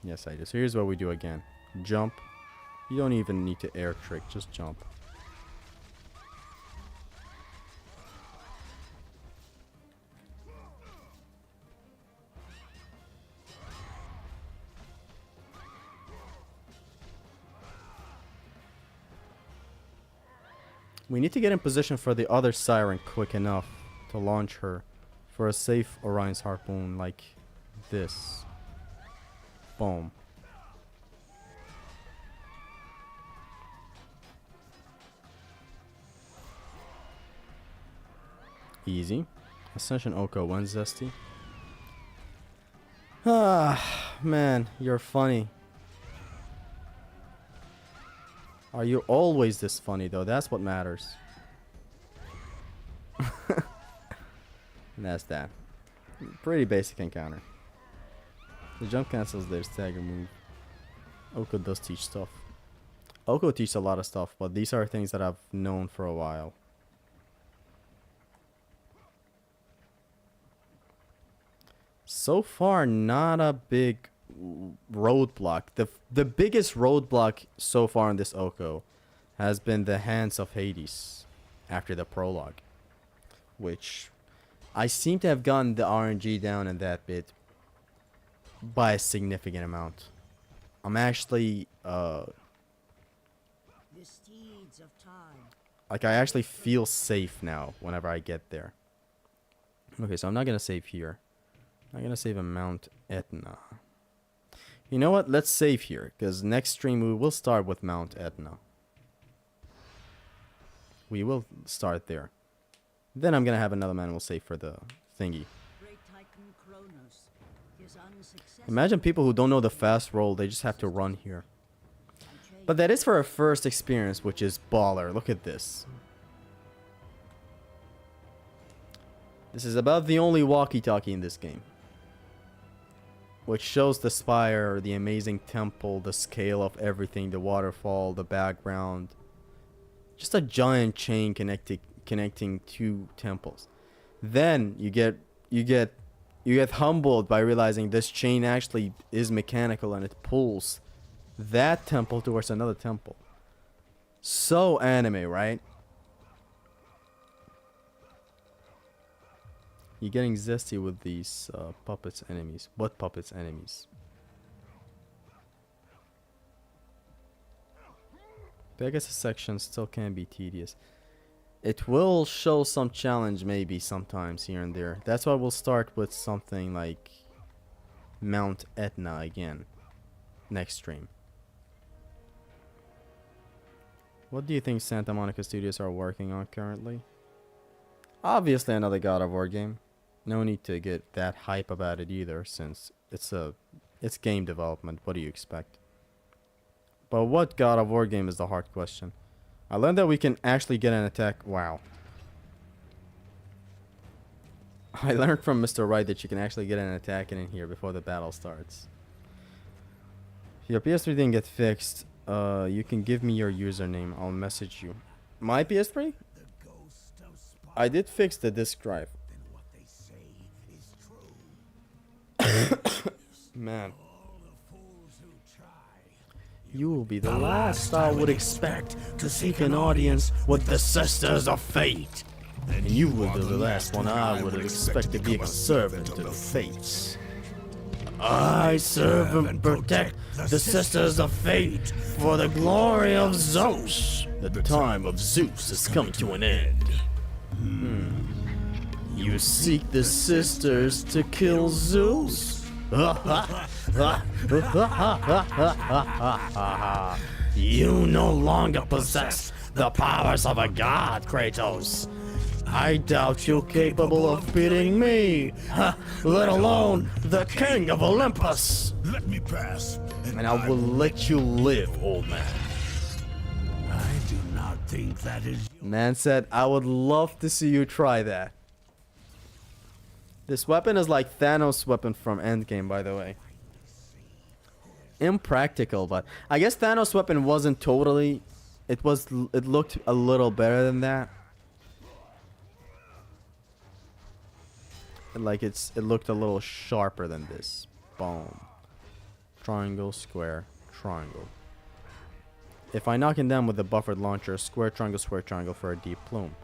Yes, I do. So here's what we do again. Jump. You don't even need to air trick, just jump. We need to get in position for the other siren quick enough to launch her for a safe Orion's Harpoon like this. Boom. Easy. Ascension Oko, one zesty. Ah, man, you're funny. Are you always this funny though? That's what matters. And that's that. Pretty basic encounter. The jump cancels their stagger move. Oko does teach stuff. Oko teaches a lot of stuff, but these are things that I've known for a while. So far, not a big roadblock. The biggest roadblock so far in this Oko has been the Hands of Hades after the prologue, which I seem to have gotten the RNG down in that bit by a significant amount. I'm actually the steeds of time. Like I actually feel safe now whenever I get there. Okay, so I'm not gonna save here. I'm gonna save in Mount Etna. You know what? Let's save here, because next stream we will start with Mount Etna. We will start there. Then I'm gonna have another manual save for the thingy. Imagine people who don't know the fast roll, they just have to run here. But that is for a first experience, which is baller. Look at this. This is about the only walkie-talkie in this game. which shows the spire, the amazing temple, the scale of everything, the waterfall, the background. Just a giant chain connecting two temples. Then you get humbled by realizing this chain actually is mechanical and it pulls that temple towards another temple. So anime, right? You're getting zesty with these puppets enemies. What puppets enemies? Pegasus section still can be tedious. It will show some challenge maybe sometimes here and there. That's why we'll start with something like Mount Etna again next stream. What do you think Santa Monica Studios are working on currently? Obviously another God of War game. No need to get that hype about it either, since it's game development. What do you expect? But what God of War game is the hard question. I learned that we can actually get an attack. Wow. I learned from Mr. Wright that you can actually get an attack in here before the battle starts. If your PS3 didn't get fixed, you can give me your username. I'll message you. My PS3? I did fix the disk drive. Man. You will be the last I would expect to seek an audience with the Sisters of Fate. And you will be the last one I would expect to be a servant to the Fates. I serve and protect the Sisters of Fate for the glory of Zeus. The time of Zeus has come to an end. You seek the sisters to kill Zeus? You no longer possess the powers of a god, Kratos. I doubt you're capable of beating me, let alone the king of Olympus. Let me pass. And I will let you live, old man. I do not think that is... Man said, I would love to see you try that. This weapon is like Thanos' weapon from Endgame, by the way. Impractical, but I guess Thanos' weapon wasn't totally... It looked a little better than that. Like it looked a little sharper than this. Boom. Triangle, square, triangle. If I knock him down with the buffered launcher, square triangle for a deep plume.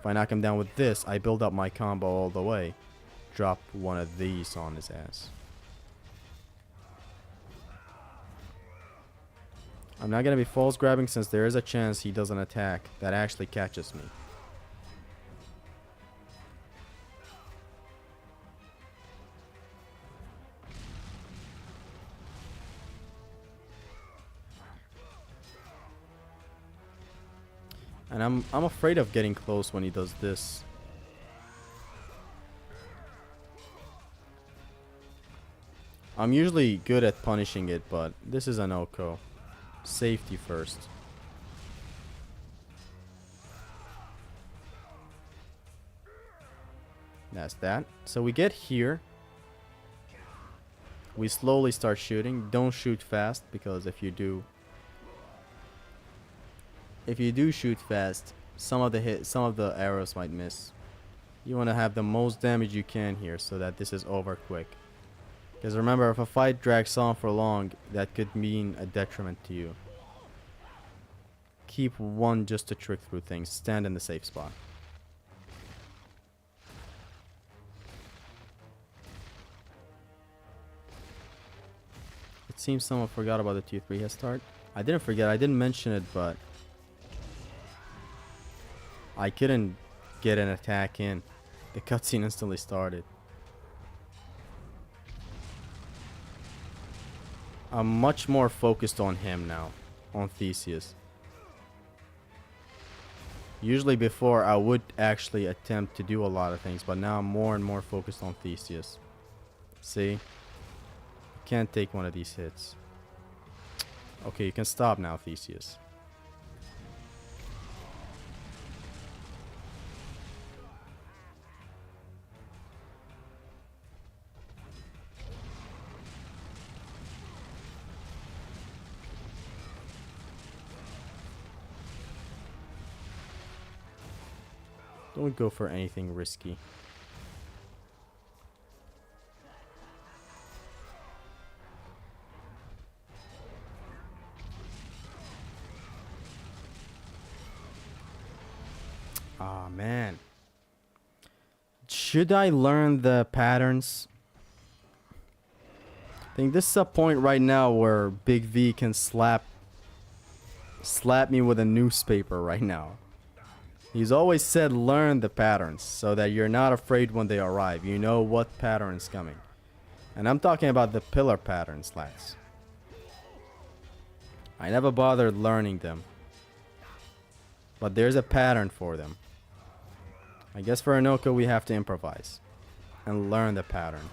If I knock him down with this, I build up my combo all the way. Drop one of these on his ass. I'm not gonna be false grabbing since there is a chance he does an attack that actually catches me. And I'm afraid of getting close when he does this. I'm usually good at punishing it, but this is an OCO. Safety first. That's that. So we get here. We slowly start shooting. Don't shoot fast, because if you do shoot fast, some of the arrows might miss. You want to have the most damage you can here so that this is over quick. Because remember, if a fight drags on for long, that could mean a detriment to you. Keep one just to trick through things. Stand in the safe spot. It seems someone forgot about the tier 3 head start. I didn't forget, I didn't mention it, but I couldn't get an attack in. The cutscene instantly started. I'm much more focused on him now, on Theseus. Usually before I would actually attempt to do a lot of things, but now I'm more and more focused on Theseus. See? Can't take one of these hits. Okay, you can stop now, Theseus. Don't go for anything risky. Ah, man. Should I learn the patterns? I think this is a point right now where Big V can slap me with a newspaper right now. He's always said learn the patterns so that you're not afraid when they arrive. You know what pattern is coming. And I'm talking about the pillar patterns, lads. I never bothered learning them. But there's a pattern for them. I guess for Anoka we have to improvise and learn the pattern.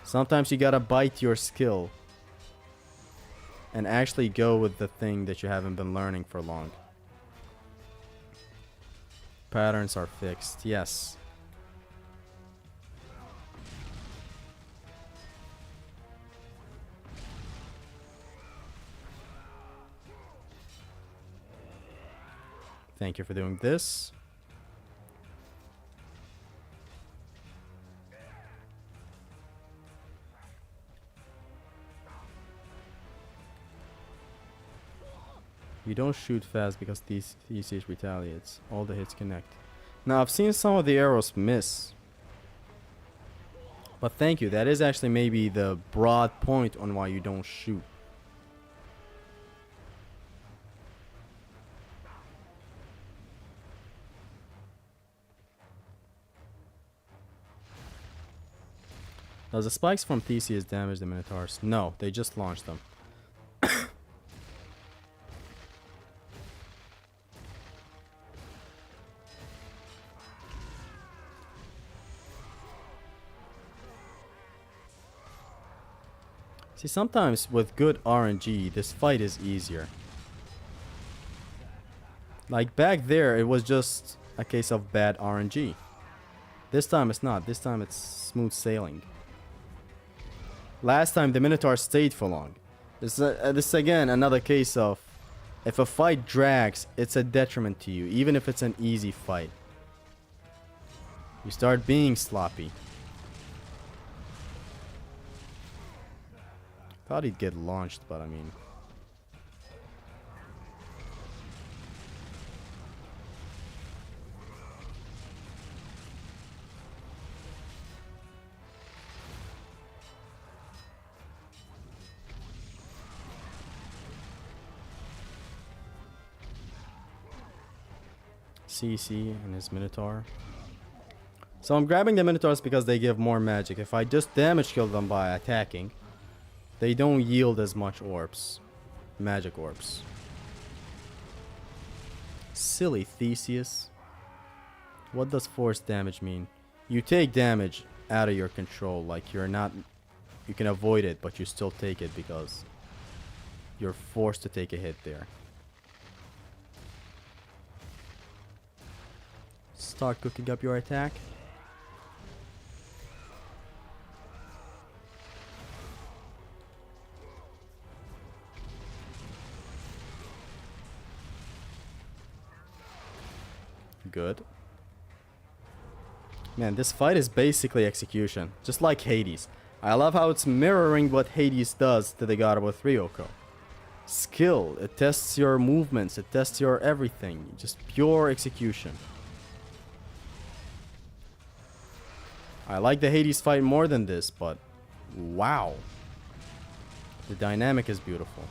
Sometimes you gotta bite your skill and actually go with the thing that you haven't been learning for long. Patterns are fixed, yes. Thank you for doing this. You don't shoot fast because Theseus retaliates. All the hits connect. Now I've seen some of the arrows miss. But thank you. That is actually maybe the broad point on why you don't shoot. Does the spikes from Theseus damage the Minotaurs? No, they just launched them. See, sometimes with good RNG, this fight is easier. Like back there, it was just a case of bad RNG. This time it's not. This time it's smooth sailing. Last time the Minotaur stayed for long. This is again another case of if a fight drags, it's a detriment to you, even if it's an easy fight. You start being sloppy. Thought he'd get launched, but I mean... CC and his Minotaur. So I'm grabbing the Minotaurs because they give more magic. If I just damage kill them by attacking, they don't yield as much orbs. Magic orbs. Silly Theseus. What does force damage mean? You take damage out of your control. Like you're not... You can avoid it, but you still take it because you're forced to take a hit there. Start cooking up your attack. Good. Man, this fight is basically execution, just like Hades. I love how it's mirroring what Hades does to the God of War 3 Oko. Skill, it tests your movements, it tests your everything, just pure execution. I like the Hades fight more than this, but wow. The dynamic is beautiful.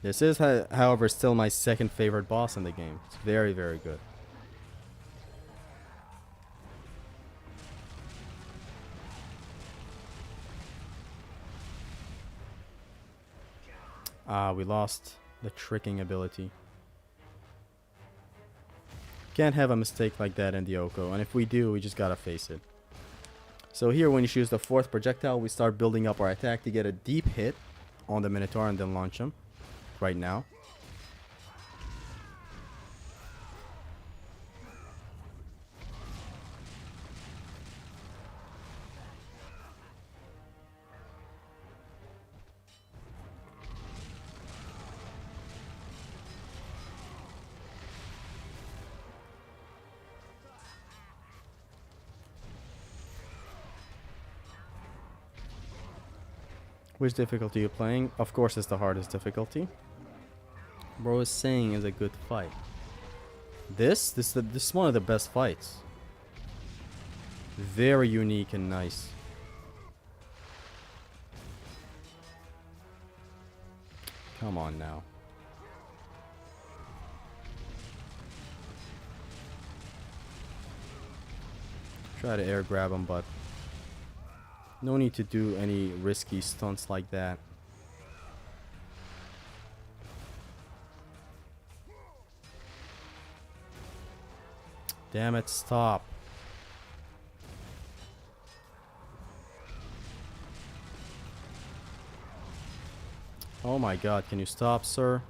This is, however, still my second favorite boss in the game. It's very, very good. Ah, we lost the tricking ability. Can't have a mistake like that in the Oko, and if we do, we just gotta face it. So here, when you choose the fourth projectile, we start building up our attack to get a deep hit on the Minotaur and then launch him. Right now. Which difficulty you playing? Of course it's the hardest difficulty. Bro is saying is a good fight. This is one of the best fights. Very unique and nice. Come on now. Try to air grab him, but no need to do any risky stunts like that. Damn it, stop. Oh my god, can you stop, sir?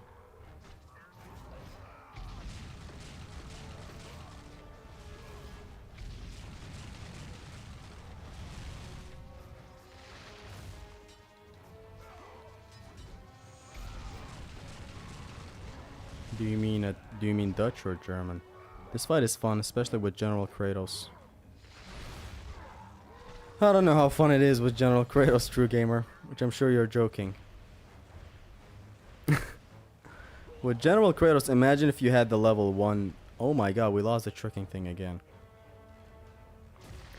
Do you mean Dutch or German? This fight is fun, especially with General Kratos. I don't know how fun it is with General Kratos, True Gamer, which I'm sure you're joking. With General Kratos, imagine if you had the level 1. Oh my god, we lost the tricking thing again.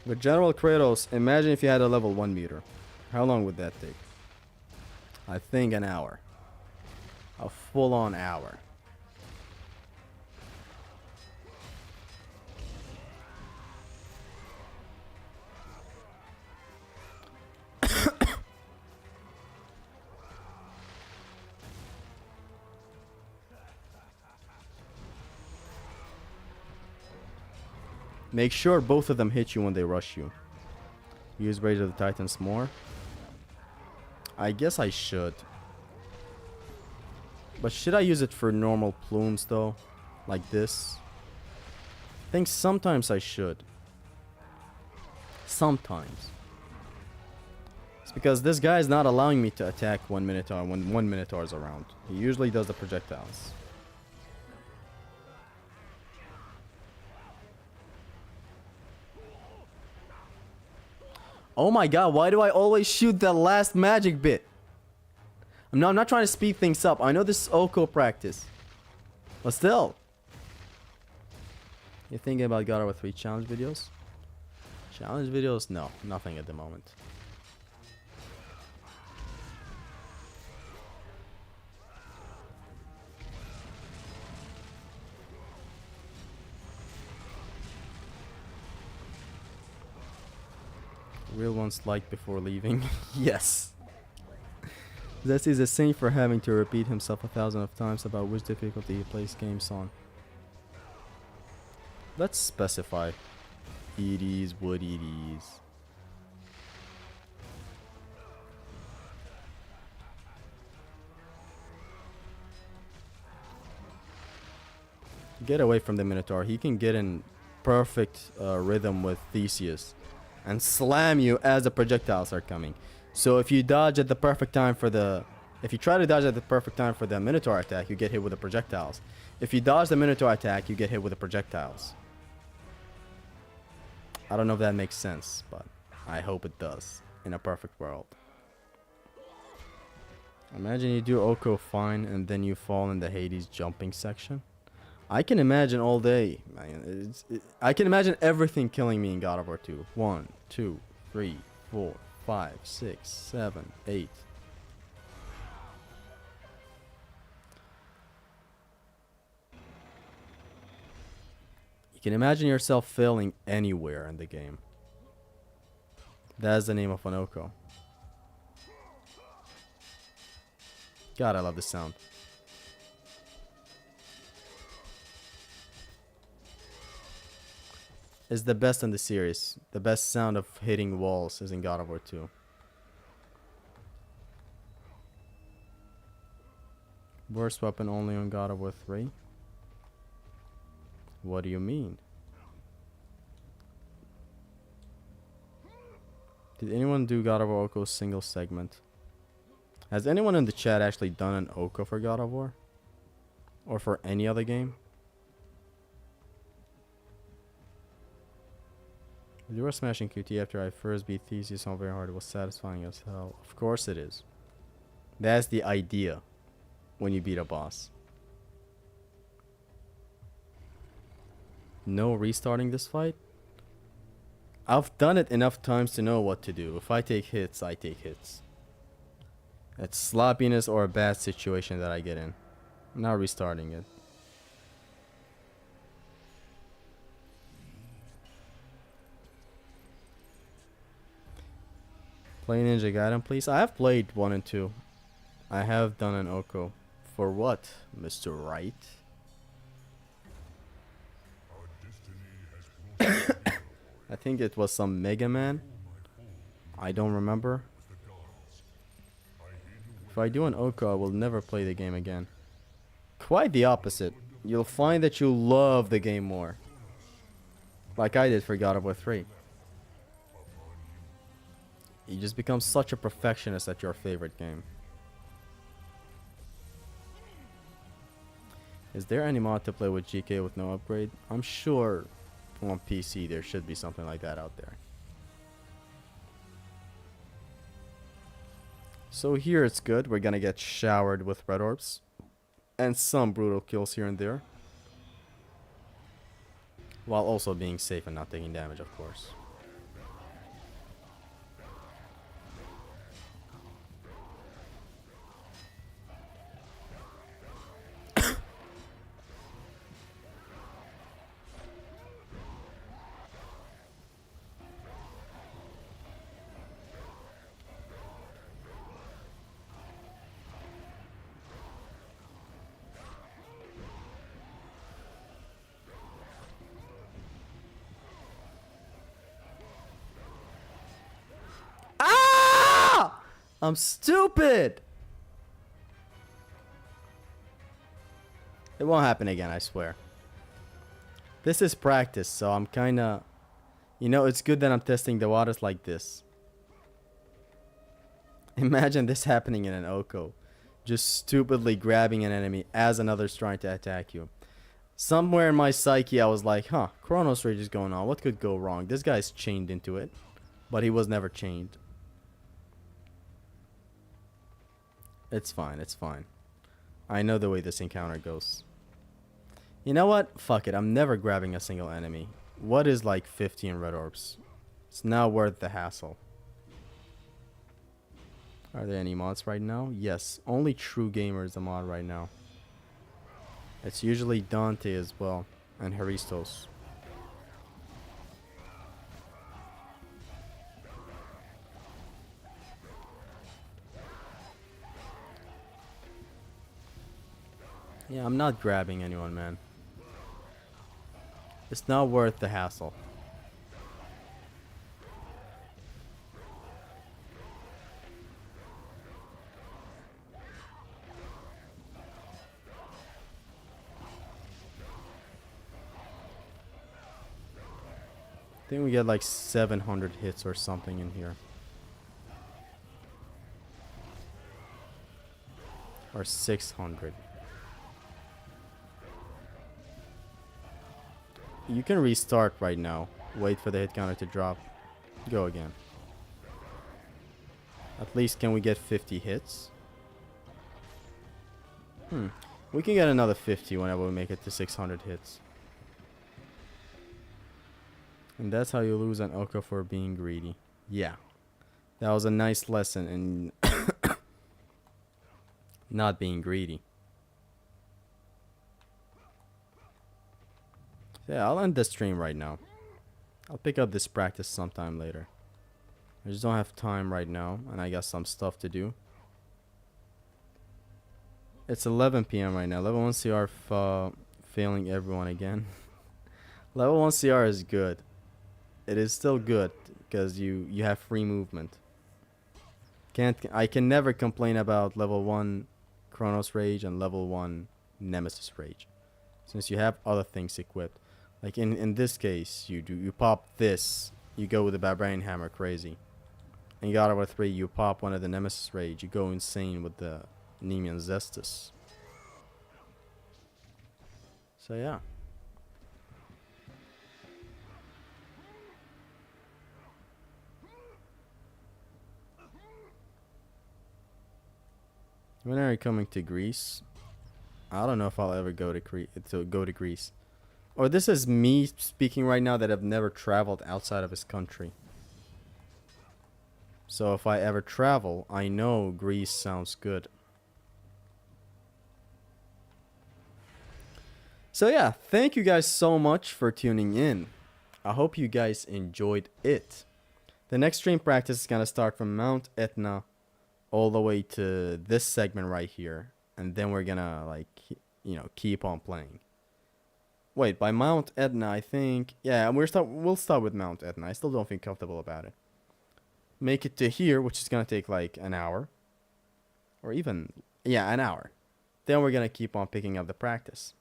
With General Kratos, imagine if you had a level 1 meter. How long would that take? I think an hour. A full-on hour. Make sure both of them hit you when they rush you. Use Rage of the Titans more. I guess I should. But should I use it for normal plumes though? Like this? I think sometimes I should. Sometimes. It's because this guy is not allowing me to attack one Minotaur when one Minotaur is around. He usually does the projectiles. Oh my god, why do I always shoot the last magic bit? I'm not trying to speed things up. I know this is Oko practice. But still. You thinking about God of War 3 challenge videos? Challenge videos? No, nothing at the moment. Real ones like before leaving. Yes. Zesty is a saint for having to repeat himself 1,000 of times about which difficulty he plays games on. Let's specify. EDs, wood EDs. Get away from the Minotaur. He can get in perfect rhythm with Theseus and slam you as the projectiles are coming. So if you dodge at the perfect time for the... If you try to dodge at the perfect time for the Minotaur attack, you get hit with the projectiles. If you dodge the Minotaur attack, you get hit with the projectiles. I don't know if that makes sense, but I hope it does. In a perfect world. Imagine you do Oko fine and then you fall in the Hades jumping section. I can imagine all day. I can imagine everything killing me in God of War 2. 1, 2, 3, 4, 5, 6, 7, 8. You can imagine yourself failing anywhere in the game. That's the name of an Oko. God, I love this sound. Is the best in the series. The best sound of hitting walls is in God of War 2. Worst weapon only on God of War 3? What do you mean? Did anyone do God of War Oko single segment? Has anyone in the chat actually done an Oko for God of War? Or for any other game? You were smashing QT after I first beat Theseus on very hard. It was satisfying as hell. Of course it is. That's the idea when you beat a boss. No restarting this fight? I've done it enough times to know what to do. If I take hits, I take hits. It's sloppiness or a bad situation that I get in. I'm not restarting it. Play Ninja Gaiden, please. I have played 1 and 2. I have done an Oko. For what, Mr. Wright? I think it was some Mega Man. I don't remember. If I do an Oko, I will never play the game again. Quite the opposite. You'll find that you love the game more. Like I did for God of War 3. You just become such a perfectionist at your favorite game. Is there any mod to play with GK with no upgrade? I'm sure on PC there should be something like that out there. So here it's good. We're gonna get showered with red orbs. And some brutal kills here and there. While also being safe and not taking damage, of course. Ah! I'm stupid! It won't happen again, I swear. This is practice, so I'm kinda... You know, it's good that I'm testing the waters like this. Imagine this happening in an Oko. Just stupidly grabbing an enemy as another's trying to attack you. Somewhere in my psyche, I was like, huh, Chronos Rage is going on. What could go wrong? This guy's chained into it. But he was never chained. It's fine, it's fine. I know the way this encounter goes. You know what? Fuck it, I'm never grabbing a single enemy. What is like 15 red orbs? It's not worth the hassle. Are there any mods right now? Yes, only True Gamer is a mod right now. It's usually Dante as well, and Haristos. Yeah, I'm not grabbing anyone, man. It's not worth the hassle. I think we get like 700 hits or something in here. Or 600. You can restart right now. Wait for the hit counter to drop. Go again. At least can we get 50 hits? We can get another 50 whenever we make it to 600 hits. And that's how you lose an Oko for being greedy. Yeah. That was a nice lesson in not being greedy. Yeah, I'll end the stream right now. I'll pick up this practice sometime later. I just don't have time right now, and I got some stuff to do. It's 11 p.m. right now. Level 1 CR failing everyone again. Level 1 CR is good. It is still good because you have free movement. I can never complain about level 1 Chronos Rage and level 1 Nemesis Rage, since you have other things equipped. Like in this case, you pop this, you go with the Barbarian Hammer crazy. In God of War 3, you pop one of the Nemesis Rage, you go insane with the Nemean Zestus. So yeah. When are you coming to Greece? I don't know if I'll ever go to Greece. Or this is me speaking right now that I've never traveled outside of this country. So if I ever travel, I know Greece sounds good. So yeah, thank you guys so much for tuning in. I hope you guys enjoyed it. The next stream practice is gonna start from Mount Etna all the way to this segment right here, and then we're gonna like keep on playing. Wait, by Mount Etna, I think we'll start with Mount Etna. I still don't feel comfortable about it. Make it to here, which is gonna take like an hour, or even an hour. Then we're gonna keep on picking up the practice.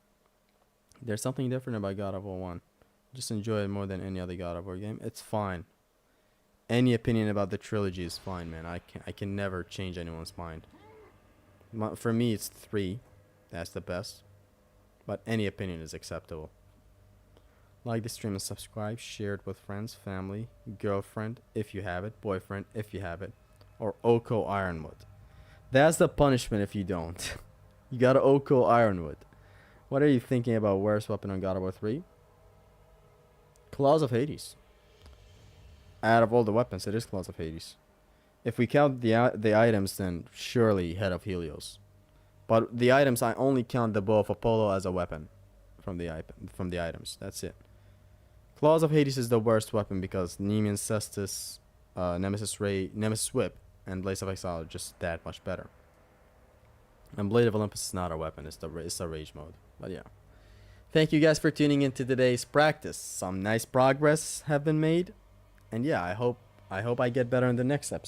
There's something different about God of War 1. Just enjoy it more than any other God of War game. It's fine. Any opinion about the trilogy is fine, man. I can never change anyone's mind. For me, it's 3. That's the best. But any opinion is acceptable. Like the stream and subscribe. Share it with friends, family, girlfriend, if you have it, boyfriend, if you have it, or Oko Ironwood. That's the punishment if you don't. You gotta Oko Ironwood. What are you thinking about worst weapon on God of War 3? Claws of Hades. Out of all the weapons, it is Claws of Hades. If we count the items, then surely Head of Helios. But the items, I only count the Bow of Apollo as a weapon from the items. That's it. Claws of Hades is the worst weapon because Nemean Cestus, Nemesis Ray, Nemesis Whip, and Blaze of Exile are just that much better. And Blade of Olympus is not a weapon, it's a rage mode. But yeah. Thank you guys for tuning into today's practice. Some nice progress have been made. And yeah, I hope I get better in the next episode.